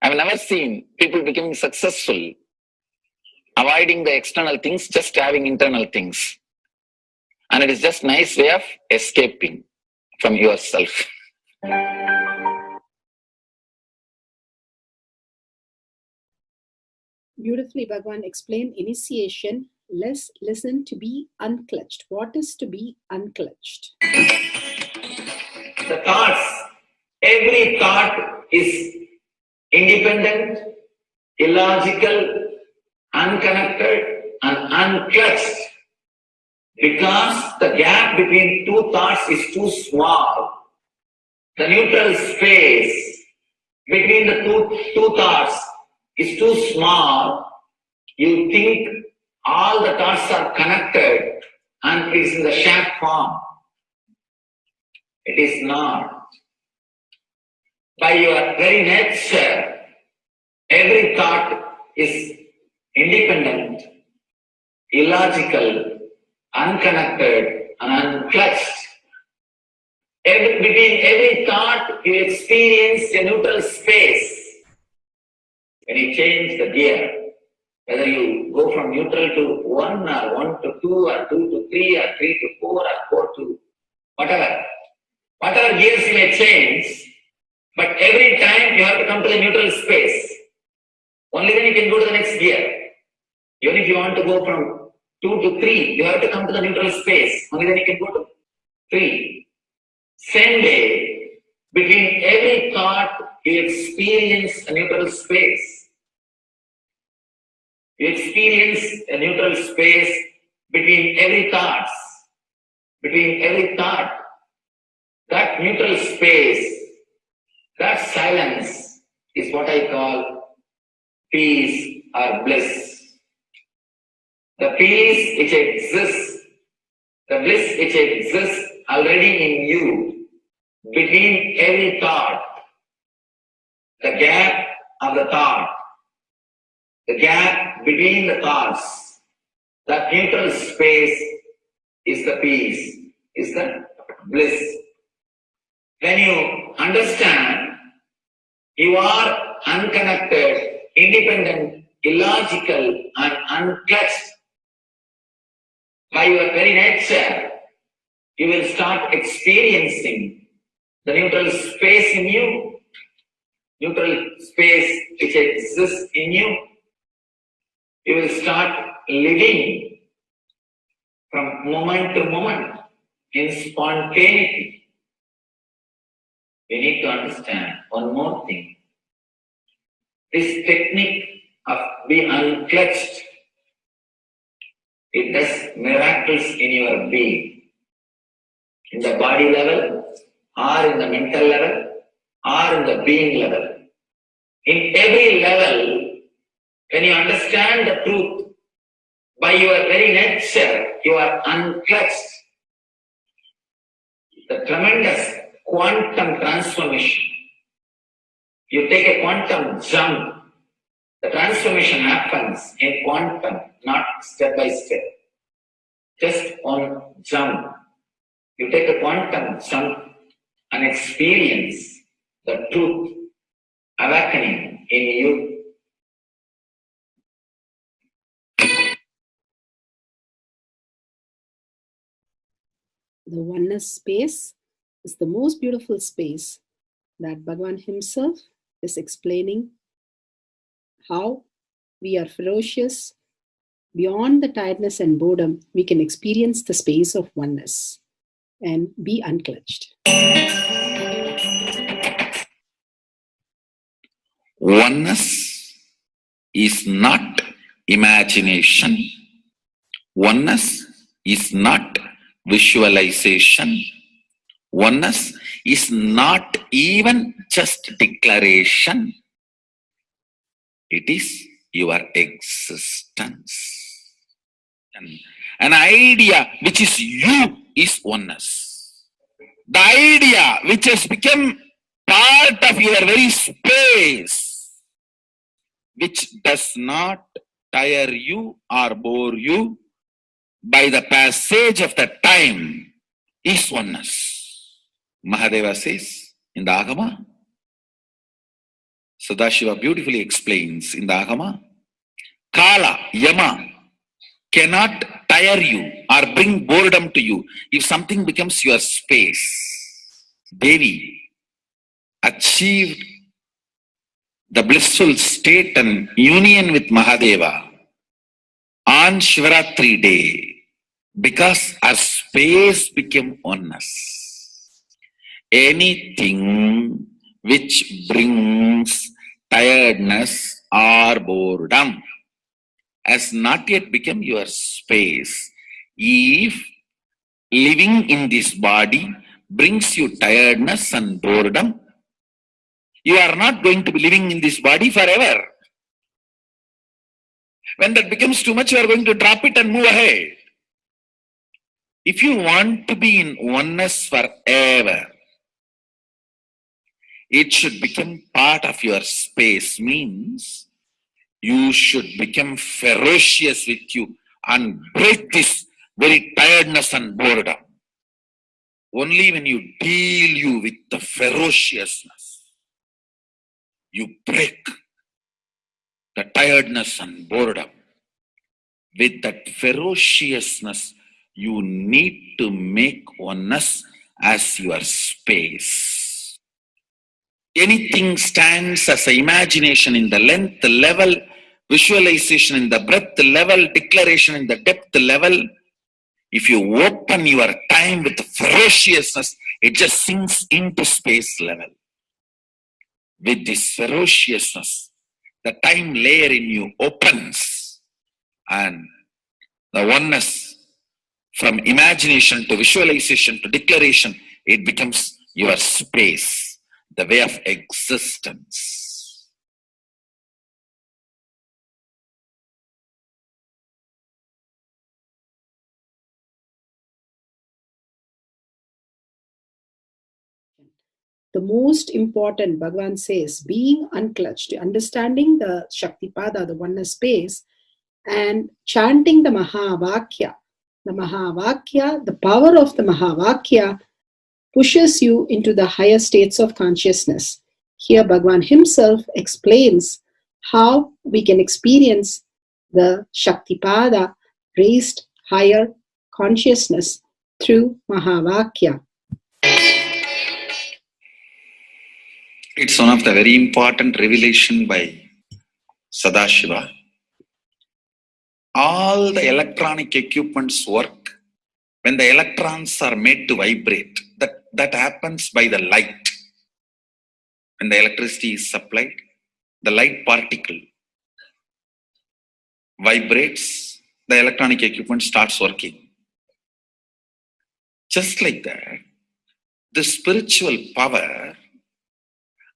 I've never seen people becoming successful, avoiding the external things, just having internal things. And it is just a nice way of escaping from yourself. Beautifully, Bhagavan explained initiation. Let's listen to be unclutched. What is to be unclutched? The thoughts, every thought is independent, illogical, unconnected, and unclutched. Because the gap between two thoughts is too small. The neutral space between the two thoughts is too small. You think all the thoughts are connected and it is in the shape form. It is not. By your very nature, every thought is independent, illogical, unconnected, and unclutched. Between every thought, you experience a neutral space. When you change the gear, whether you go from neutral to 1 or 1 to 2 or 2 to 3 or 3 to 4 or 4 to whatever gears you may change, but every time you have to come to the neutral space. Only then you can go to the next gear. Even if you want to go from 2 to 3, you have to come to the neutral space. Only then you can go to 3. Same way, between every thought, you experience a neutral space. You experience a neutral space between every thought. Between every thought. That neutral space, that silence is what I call peace or bliss. The peace which exists, the bliss which exists already in you, between every thought, the gap of the thought, the gap between the thoughts, that neutral space is the peace, is the bliss. When you understand you are unconnected, independent, illogical, and unclutched, by your very nature, you will start experiencing the neutral space in you, neutral space which exists in you, you will start living from moment to moment in spontaneity. We need to understand one more thing. This technique of be unclutched, it does miracles in your being, in the body level, or in the mental level, or in the being level. In every level, when you understand the truth, by your very nature, you are unclutched. The tremendous quantum transformation. You take a quantum jump, the transformation happens in quantum, not step by step. Just one jump. You take a quantum jump and experience the truth awakening in you. The oneness space is the most beautiful space that Bhagavan himself is explaining how we are ferocious. Beyond the tiredness and boredom, we can experience the space of oneness and be unclutched. Oneness is not imagination. Oneness is not visualization. Oneness is not even just declaration. It is your existence. An idea which is you is oneness. The idea which has become part of your very space, which does not tire you or bore you by the passage of the time, is oneness. Mahadeva says in the Agama, Sadashiva beautifully explains in the Agama, Kala, Yama cannot tire you or bring boredom to you if something becomes your space. Devi achieved the blissful state and union with Mahadeva on Shivaratri day because our space became oneness. Anything which brings tiredness or boredom has not yet become your space. If living in this body brings you tiredness and boredom, you are not going to be living in this body forever. When that becomes too much, you are going to drop it and move ahead. If you want to be in oneness forever, it should become part of your space, means you should become ferocious with you and break this very tiredness and boredom. Only when you deal you with the ferociousness, you break the tiredness and boredom. With that ferociousness, you need to make oneness as your space. Anything stands as an imagination in the length level, visualization in the breadth level, declaration in the depth level. If you open your time with ferociousness, it just sinks into space level. With this ferociousness, the time layer in you opens, and the oneness from imagination to visualization to declaration, it becomes your space, the way of existence. The most important, Bhagavan says, being unclutched, understanding the Shaktipada, the oneness space, and chanting the Mahavakya. The Mahavakya, the power of the Mahavakya pushes you into the higher states of consciousness. Here Bhagavan himself explains how we can experience the Shaktipada, raised higher consciousness through Mahavakya. It's one of the very important revelation by Sadashiva. All the electronic equipments work when the electrons are made to vibrate. That happens by the light. When the electricity is supplied, the light particle vibrates, the electronic equipment starts working. Just like that, the spiritual power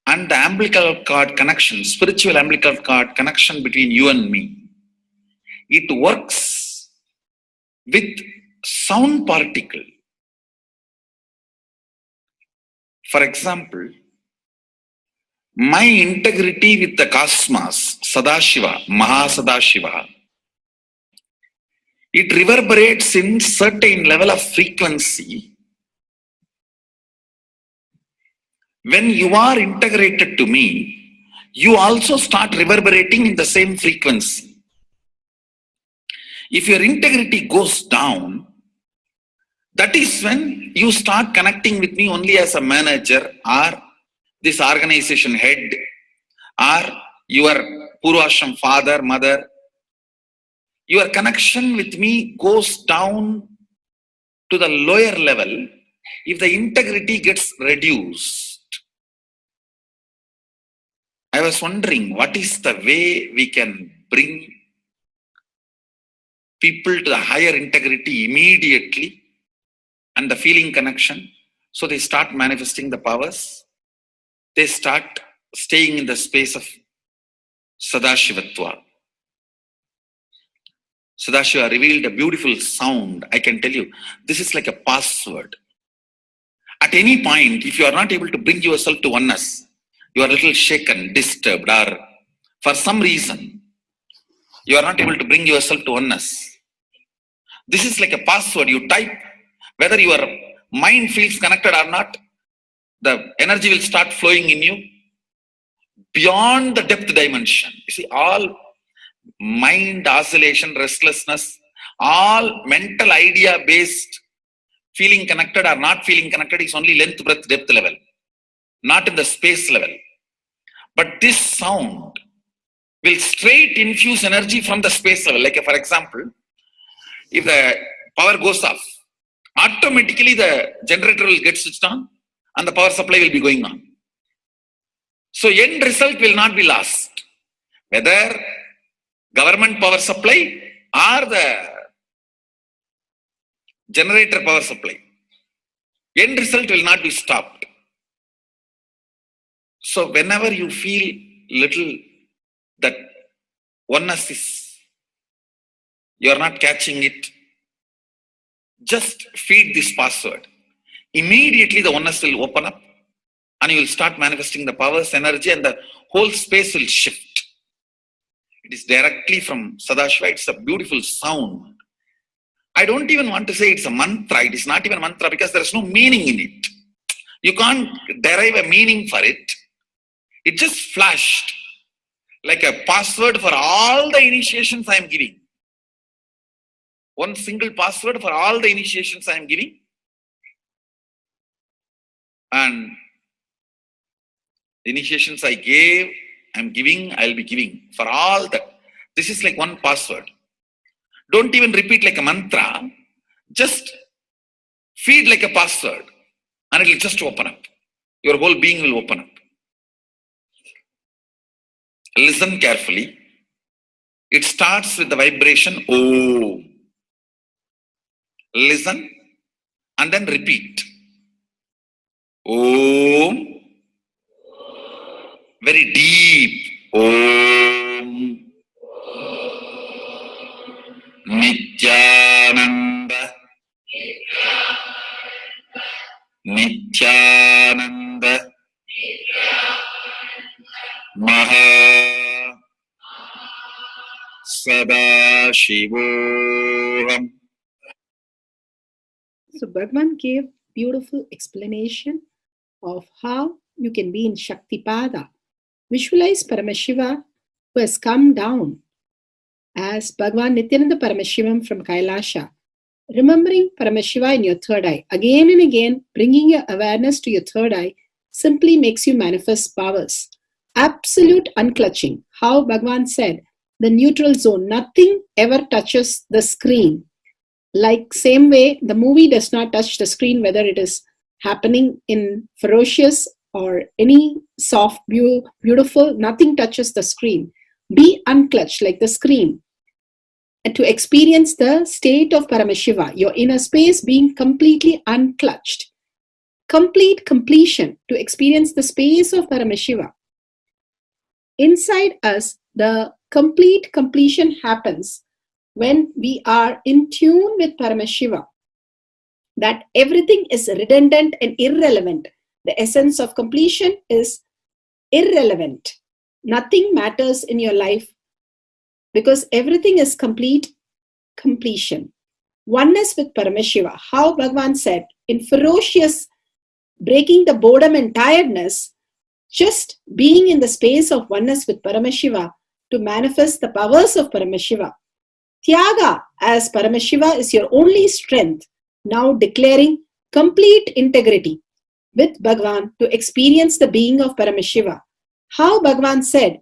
and the umbilical cord connection, spiritual umbilical cord connection between you and me, it works with sound particle. For example, my integrity with the cosmos, Sadashiva, Mahasadashiva, it reverberates in certain level of frequency. When you are integrated to me, you also start reverberating in the same frequency. If your integrity goes down, that is when you start connecting with me only as a manager or this organization head or your Purvashram father, mother. Your connection with me goes down to the lower level if the integrity gets reduced. I was wondering, what is the way we can bring people to the higher integrity immediately and the feeling connection, so they start manifesting the powers? They start staying in the space of Sadashivatva. Sadashiva revealed a beautiful sound. I can tell you, this is like a password. At any point, if you are not able to bring yourself to oneness, you are a little shaken, disturbed, or for some reason, you are not able to bring yourself to oneness. This is like a password. You type, whether your mind feels connected or not, the energy will start flowing in you beyond the depth dimension. You see, all mind oscillation, restlessness, all mental idea based feeling connected or not feeling connected is only length, breadth, depth level, not in the space level. But this sound will straight infuse energy from the space level. Like for example, if the power goes off, automatically the generator will get switched on and the power supply will be going on. So end result will not be lost. Whether government power supply or the generator power supply, end result will not be stopped. So whenever you feel little that oneness is, you are not catching it, just feed this password. Immediately the oneness will open up and you will start manifesting the powers, energy, and the whole space will shift. It is directly from Sadashiva. It's a beautiful sound. I don't even want to say it's a mantra. It is not even a mantra because there is no meaning in it. You can't derive a meaning for it. It just flashed like a password for all the initiations I am giving. One single password for all the initiations I am giving. And the initiations I gave, I am giving, I will be giving for all that. This is like one password. Don't even repeat like a mantra. Just feed like a password and it will just open up. Your whole being will open up. Listen carefully. It starts with the vibration Om. Listen and then repeat. Om. Very deep. Om. Nithyananda. Nithyananda. Maha Sadashivoham. So Bhagavan gave beautiful explanation of how you can be in Shaktipada. Visualize Paramashiva who has come down as Bhagavan Nithyananda Paramashivam from Kailasha. Remembering Paramashiva in your third eye. Again and again, bringing your awareness to your third eye simply makes you manifest powers. Absolute unclutching. How Bhagavan said, the neutral zone, nothing ever touches the screen. Like same way, the movie does not touch the screen, whether it is happening in ferocious or any soft, beautiful, nothing touches the screen. Be unclutched like the screen. And to experience the state of Paramashiva, your inner space being completely unclutched. Complete completion, to experience the space of Paramashiva. Inside us, the complete completion happens when we are in tune with Paramashiva. That everything is redundant and irrelevant. The essence of completion is irrelevant. Nothing matters in your life because everything is complete completion. Oneness with Paramashiva. How Bhagavan said, in ferocious breaking the boredom and tiredness, just being in the space of oneness with Paramashiva to manifest the powers of Paramashiva. Tyaga as Paramashiva is your only strength, now declaring complete integrity with Bhagavan to experience the being of Paramashiva. How Bhagavan said,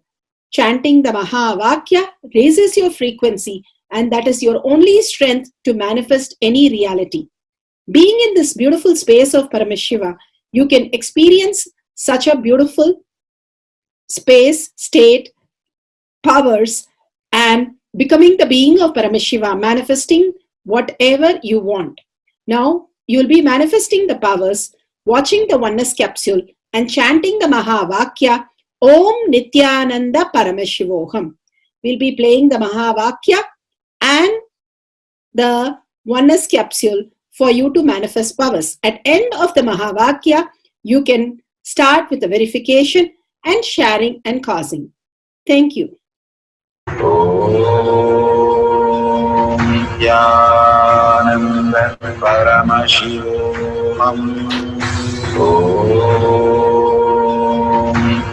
chanting the Mahavakya raises your frequency, and that is your only strength to manifest any reality. Being in this beautiful space of Paramashiva, you can experience such a beautiful space, state, powers, and becoming the being of Paramashiva, manifesting whatever you want. Now, you'll be manifesting the powers, watching the oneness capsule, and chanting the Mahavakya, Om Nithyananda Paramashivoham. We'll be playing the Mahavakya and the oneness capsule for you to manifest powers. At end of the Mahavakya, you can start with the verification and sharing and causing. Thank you. Nithyananda Paramashivoham.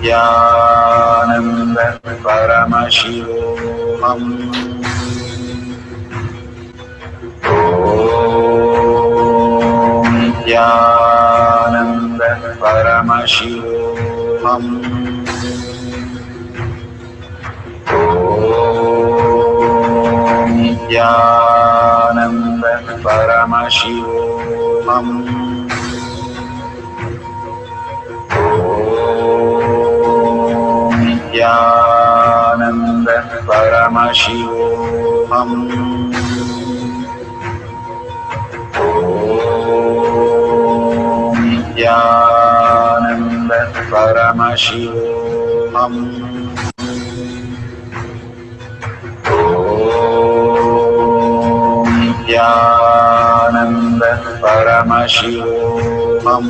Nithyananda Paramashivoham. Nithyananda Paramashivoham. Nithyananda Paramashivoham. Nithyananda Paramashivoham. Nithyananda Paramashivoham. Nithyananda Paramashivoham.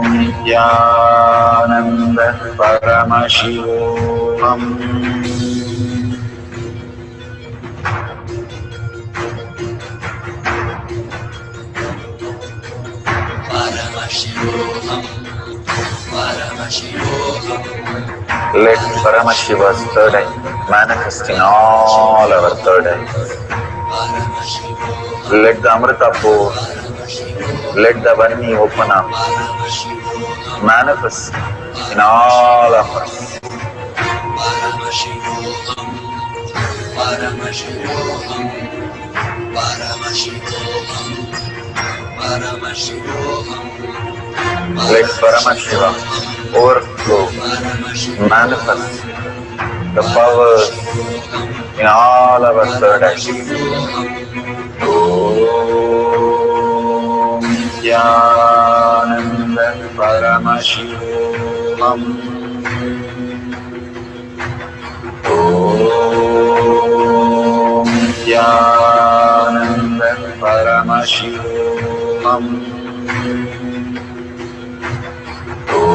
Nithyananda Paramashivoham. Let Paramashiva's third eye manifest in all our third eyes. Let the Amrita pour, let the Vani open up, manifest in all of us. Let Paramashiva overflow, manifest the powers in all our third eyes. Om Nithyananda Paramashivoham. Om Nithyananda Paramashivoham. Om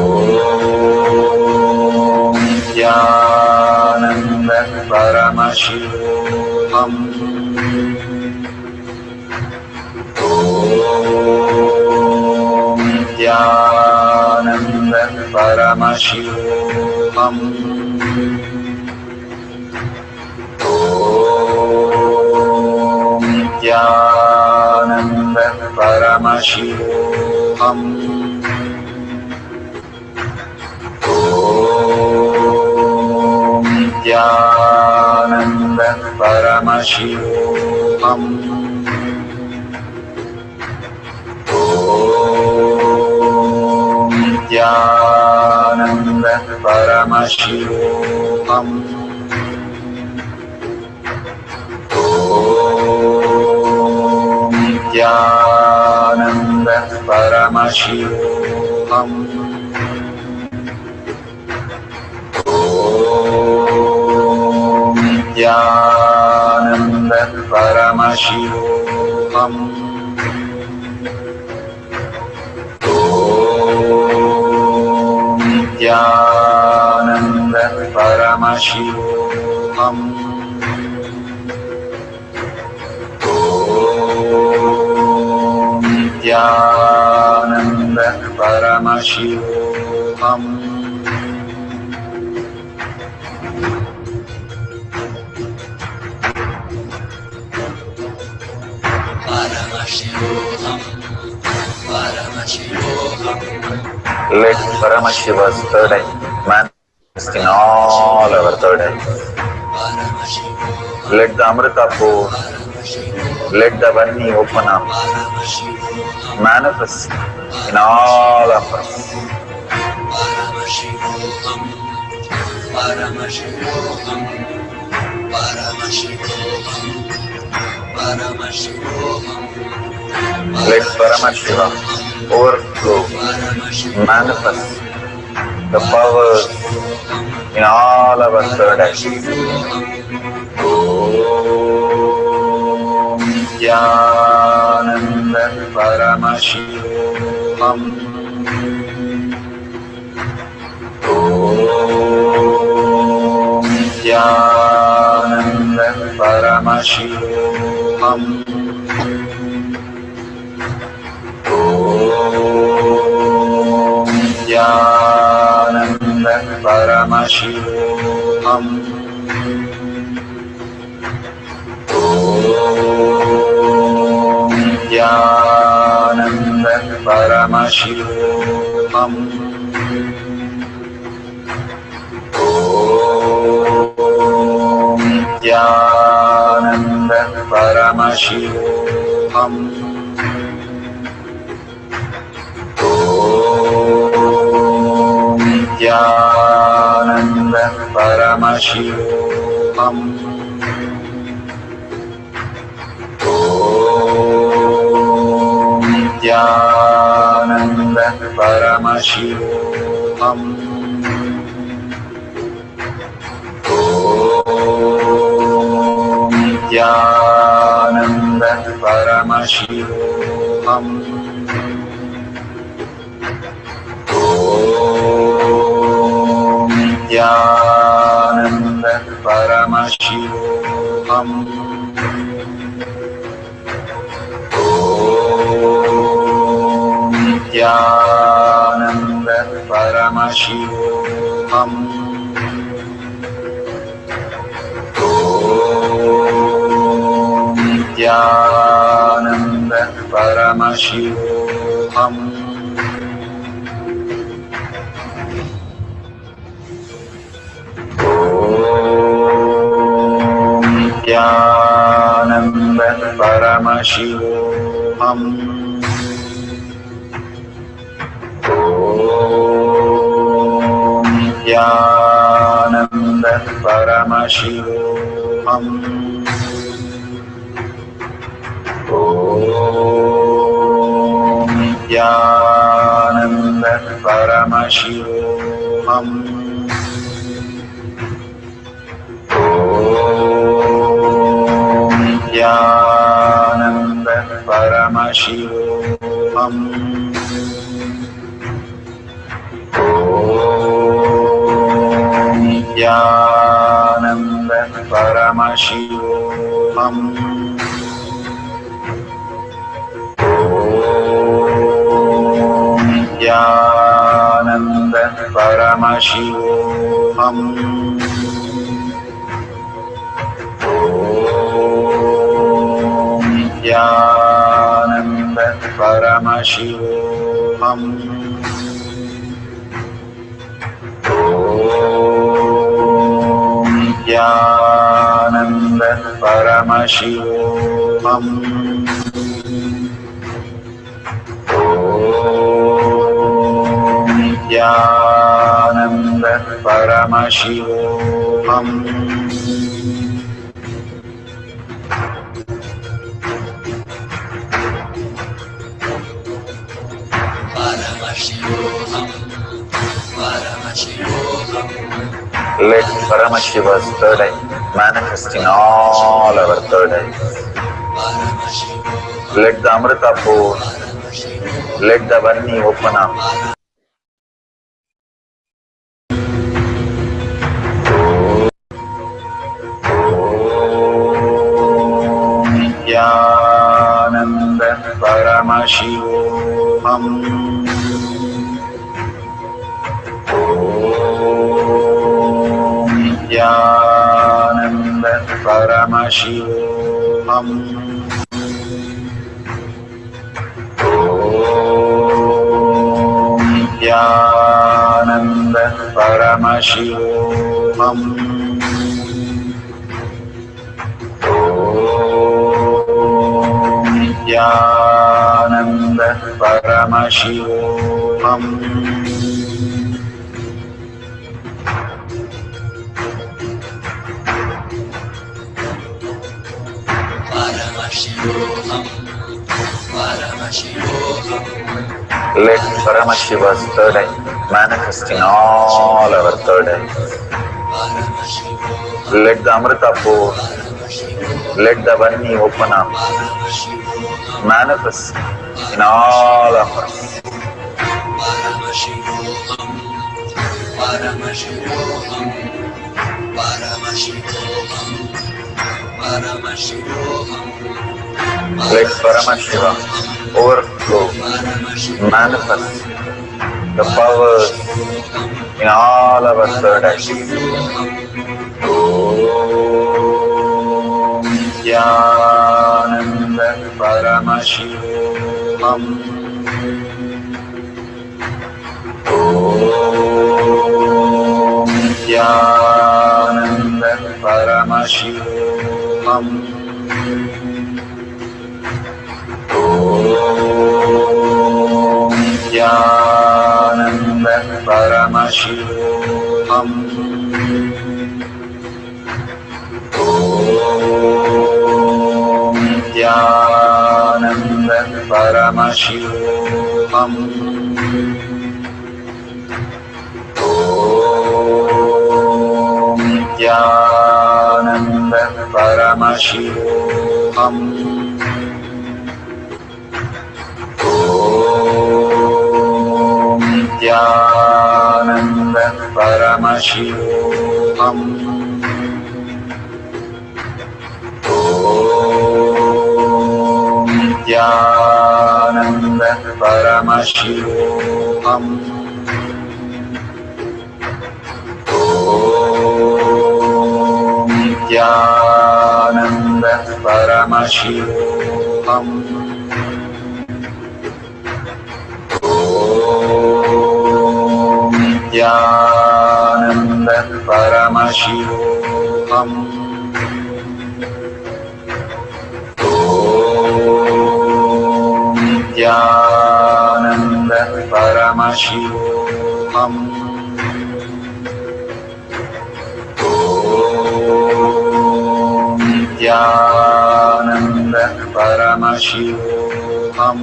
Nithyananda Paramashivoham. Om Nithyananda Paramashivoham. Om Nithyananda Paramashivoham. Om Nithyananda Paramashivoham. Om Nithyananda Paramashivoham. Om Nithyananda Paramashivoham. Om Nithyananda Paramashivoham. Om Nithyananda Paramashivoham. Om Nithyananda Paramashivoham. Let Paramashiva's third eye manifest in all our third eyes. Let the Amrita pour, let the Varni open up, manifest in all of us. Let Paramashiva overflow, manifest the powers in all our third eyes. Om Nithyananda Paramashivoham. Om Nithyananda Paramashivoham. Om Nithyananda Paramashivoham. Om Nithyananda Paramashivoham. Om Nithyananda Paramashivoham. Om Nithyananda Paramashivoham. Om Nithyananda Paramashivoham. Om Nithyananda Paramashivoham. Om Nithyananda Paramashivoham. Om Nithyananda Paramashivoham. Om Nithyananda Paramashivoham. Om Nithyananda Paramashivoham. Om Nithyananda Paramashivoham. Om Nithyananda Paramashivoham. Om Nithyananda Paramashivoham. Om Nithyananda Paramashivoham. Om Nithyananda Paramashivoham. Om Nithyananda Paramashivoham. Nithyananda Paramashivoham. Nithyananda Paramashivoham. Let Paramashiva's third eye manifest in all our third eyes. Let the Amrita pour, let the Varni open up. Nithyananda Paramashivoham. Nithyananda Paramashivoham. Nithyananda Paramashivoham. Nithyananda Paramashivoham. Let Paramashiva's third eye manifest in all our third eyes. Let the Amrita pour, let the Varni open up, manifest in all of us. Let Paramashiva overflow, manifest the powers in all our third eyes. Om Nithyananda Paramashivoham. Om Nithyananda Paramashivoham. Om Nithyananda Paramashivoham. Om Nithyananda Paramashivoham. Om Nithyananda Paramashivoham. Om Nithyananda Paramashivoham. Om Nithyananda Paramashivoham. Om Nithyananda Paramashivoham. Om Nithyananda Paramashivoham. Om Nithyananda Paramashivoham. Om Nithyananda Paramashivoham.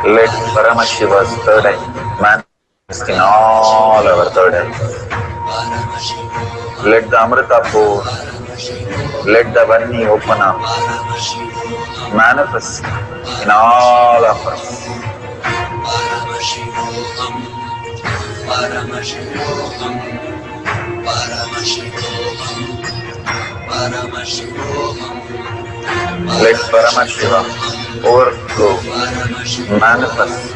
Let Paramashiva's third eye manifest in all our third eyes. Let the Amrita pour, let the Varni open up, manifest in all of us. Let Paramashiva overflow, manifest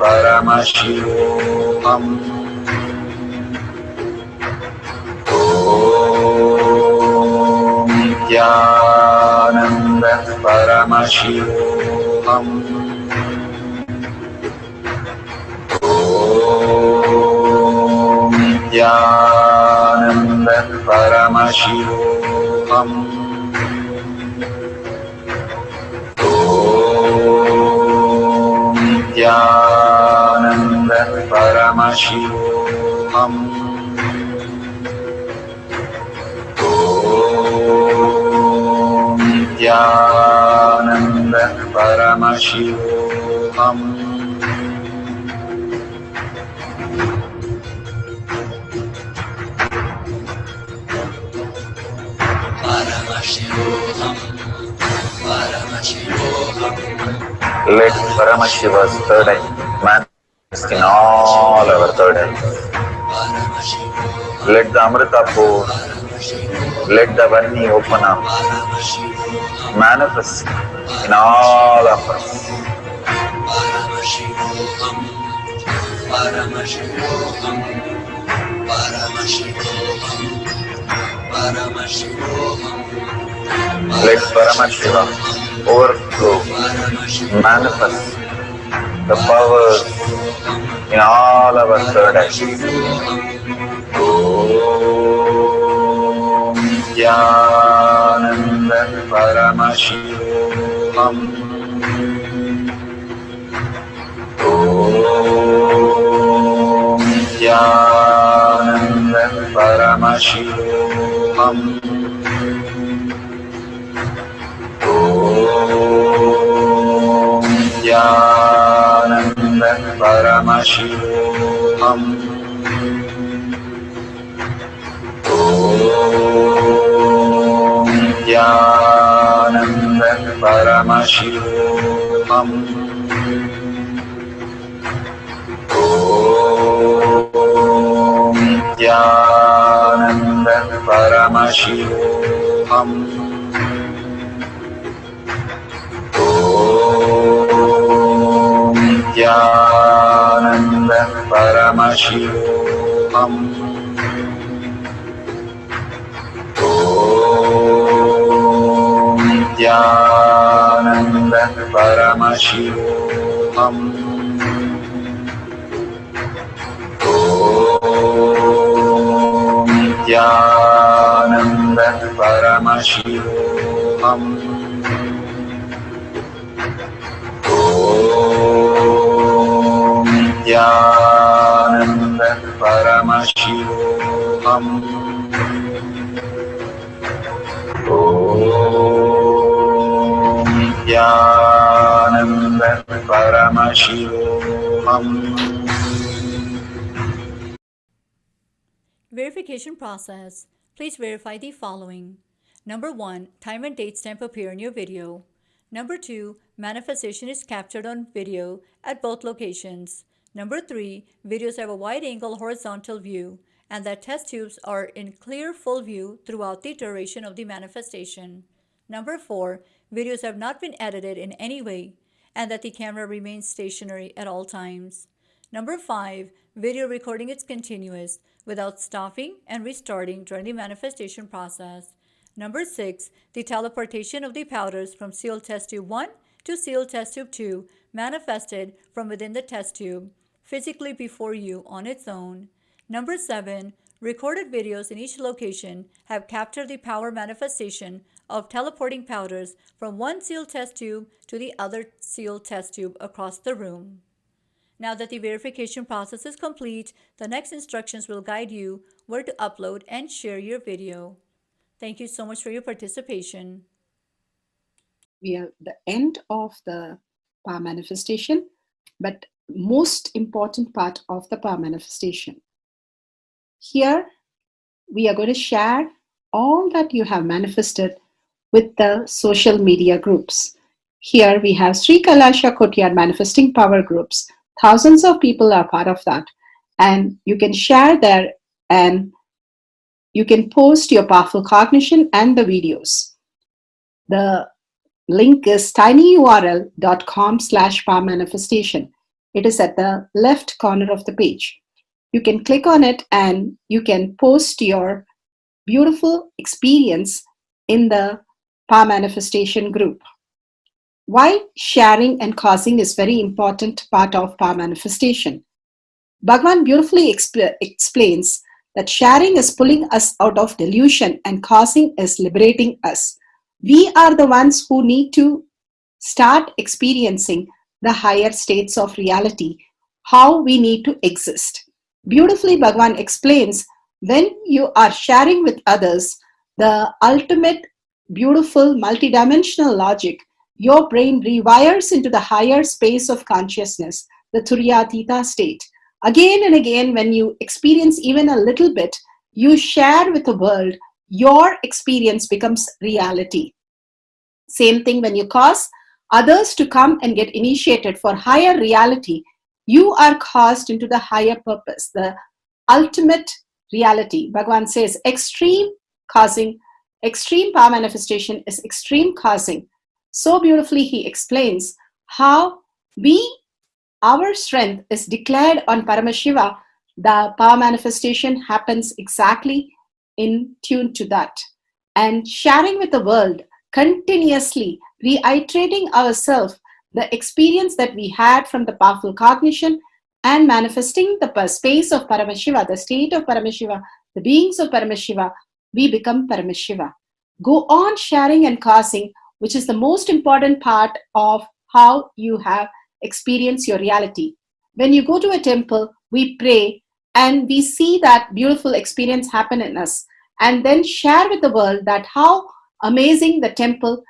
Paramashivoham. Nithyananda Paramashivoham. Nithyananda Paramashivoham. Nithyananda Paramashivoham. Nithyananda Paramashivoham. Let Paramashiva's third eye manifest in all our third eyes. Let the Amrita pour, let the Varni open up, manifest in all of us. Let Paramashiva overflow, manifest the powers in all our third eyes. Om Nithyananda Paramashivoham. Om Nithyananda Paramashivoham. Om Nithyananda Paramashivoham. Om Nithyananda Paramashivoham. Om Nithyananda Paramashivoham. Om Nithyananda Paramashivoham. Om Nithyananda Paramashivoham. Om Nithyananda Paramashivoham. Om Nithyananda Paramashivoham. Om Nithyananda Paramashivoham. Verification process. Please verify the following. Number 1, time and date stamp appear in your video. Number 2, manifestation is captured on video at both locations. Number 3, videos have a wide-angle horizontal view and that test tubes are in clear full view throughout the duration of the manifestation. Number 4, videos have not been edited in any way and that the camera remains stationary at all times. Number 5, video recording is continuous without stopping and restarting during the manifestation process. Number 6, the teleportation of the powders from sealed test tube 1 to sealed test tube 2 manifested from within the test tube, physically before you on its own. Number 7, recorded videos in each location have captured the power manifestation of teleporting powders from one sealed test tube to the other sealed test tube across the room. Now that the verification process is complete, the next instructions will guide you where to upload and share your video. Thank you so much for your participation. We are at the end of the power manifestation, but most important part of the power manifestation. Here, we are going to share all that you have manifested with the social media groups. Here we have Sri Kailasha Kotiyar Manifesting Power groups. Thousands of people are part of that. And you can share there and you can post your powerful cognition and the videos. The link is tinyurl.com/power manifestation. It is at the left corner of the page. You can click on it and you can post your beautiful experience in the Power Manifestation group. Why sharing and causing is very important part of Power Manifestation. Bhagavan beautifully explains that sharing is pulling us out of delusion and causing is liberating us. We are the ones who need to start experiencing the higher states of reality, how we need to exist. Beautifully, Bhagavan explains when you are sharing with others the ultimate beautiful multidimensional logic, your brain rewires into the higher space of consciousness, the Turyatita state. Again and again, when you experience even a little bit, you share with the world, your experience becomes reality. Same thing when you cause others to come and get initiated for higher reality, you are caused into the higher purpose, the ultimate reality. Bhagavan says extreme causing, extreme power manifestation is extreme causing. So beautifully he explains how our strength is declared on Paramashiva. The power manifestation happens exactly in tune to that. And sharing with the world, continuously reiterating ourselves the experience that we had from the powerful cognition and manifesting the space of Paramashiva, the state of Paramashiva, the beings of Paramashiva, we become Paramashiva. Go on sharing and causing, which is the most important part of how you have experienced your reality. When you go to a temple, we pray and we see that beautiful experience happen in us, and then share with the world that how amazing the temple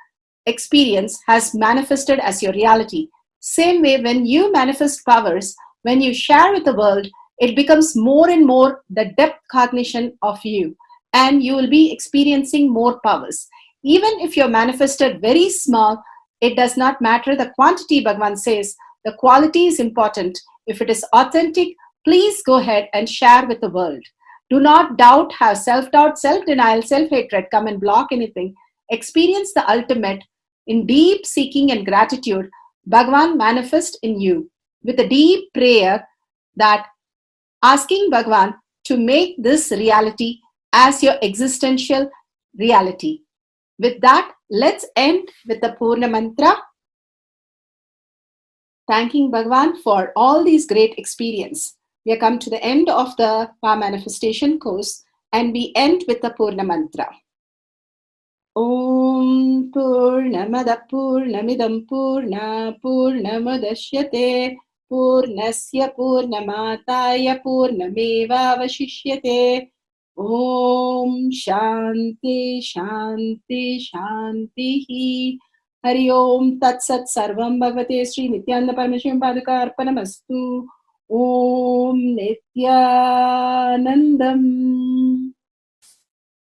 experience has manifested as your reality. Same way, when you manifest powers, when you share with the world, it becomes more and more the depth cognition of you, and you will be experiencing more powers. Even if you're manifested very small, it does not matter the quantity. Bhagavan says the quality is important. If it is authentic, please go ahead and share with the world. Do not doubt, have self-doubt, self-denial, self-hatred come and block anything. Experience the ultimate in deep seeking and gratitude. Bhagavan manifest in you with a deep prayer, that asking Bhagavan to make this reality as your existential reality. With that, let's end with the Purna Mantra, thanking Bhagavan for all these great experience. We have come to the end of the Power Manifestation course, and we end with the Purna Mantra. Om Purnamada Purnamidam Purna Purnamadashyate Purnasya Purnamataya Purnameva Vashishyate. Om Shanti Shanti Shanti. Hari Om Tat Sat Sarvam Bhagavate Sri Nithyananda Paramashivam Padaka Arpanamastu. Om Nithyanandam.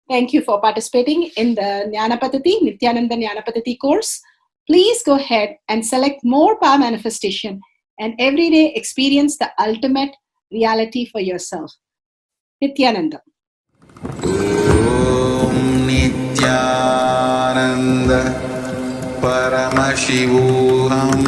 Thank you for participating in the Jnana Paddhati, Nithyananda Jnana Paddhati course. Please go ahead and select more power manifestation and every day experience the ultimate reality for yourself. Nithyananda. Om Nithyananda Paramashivoham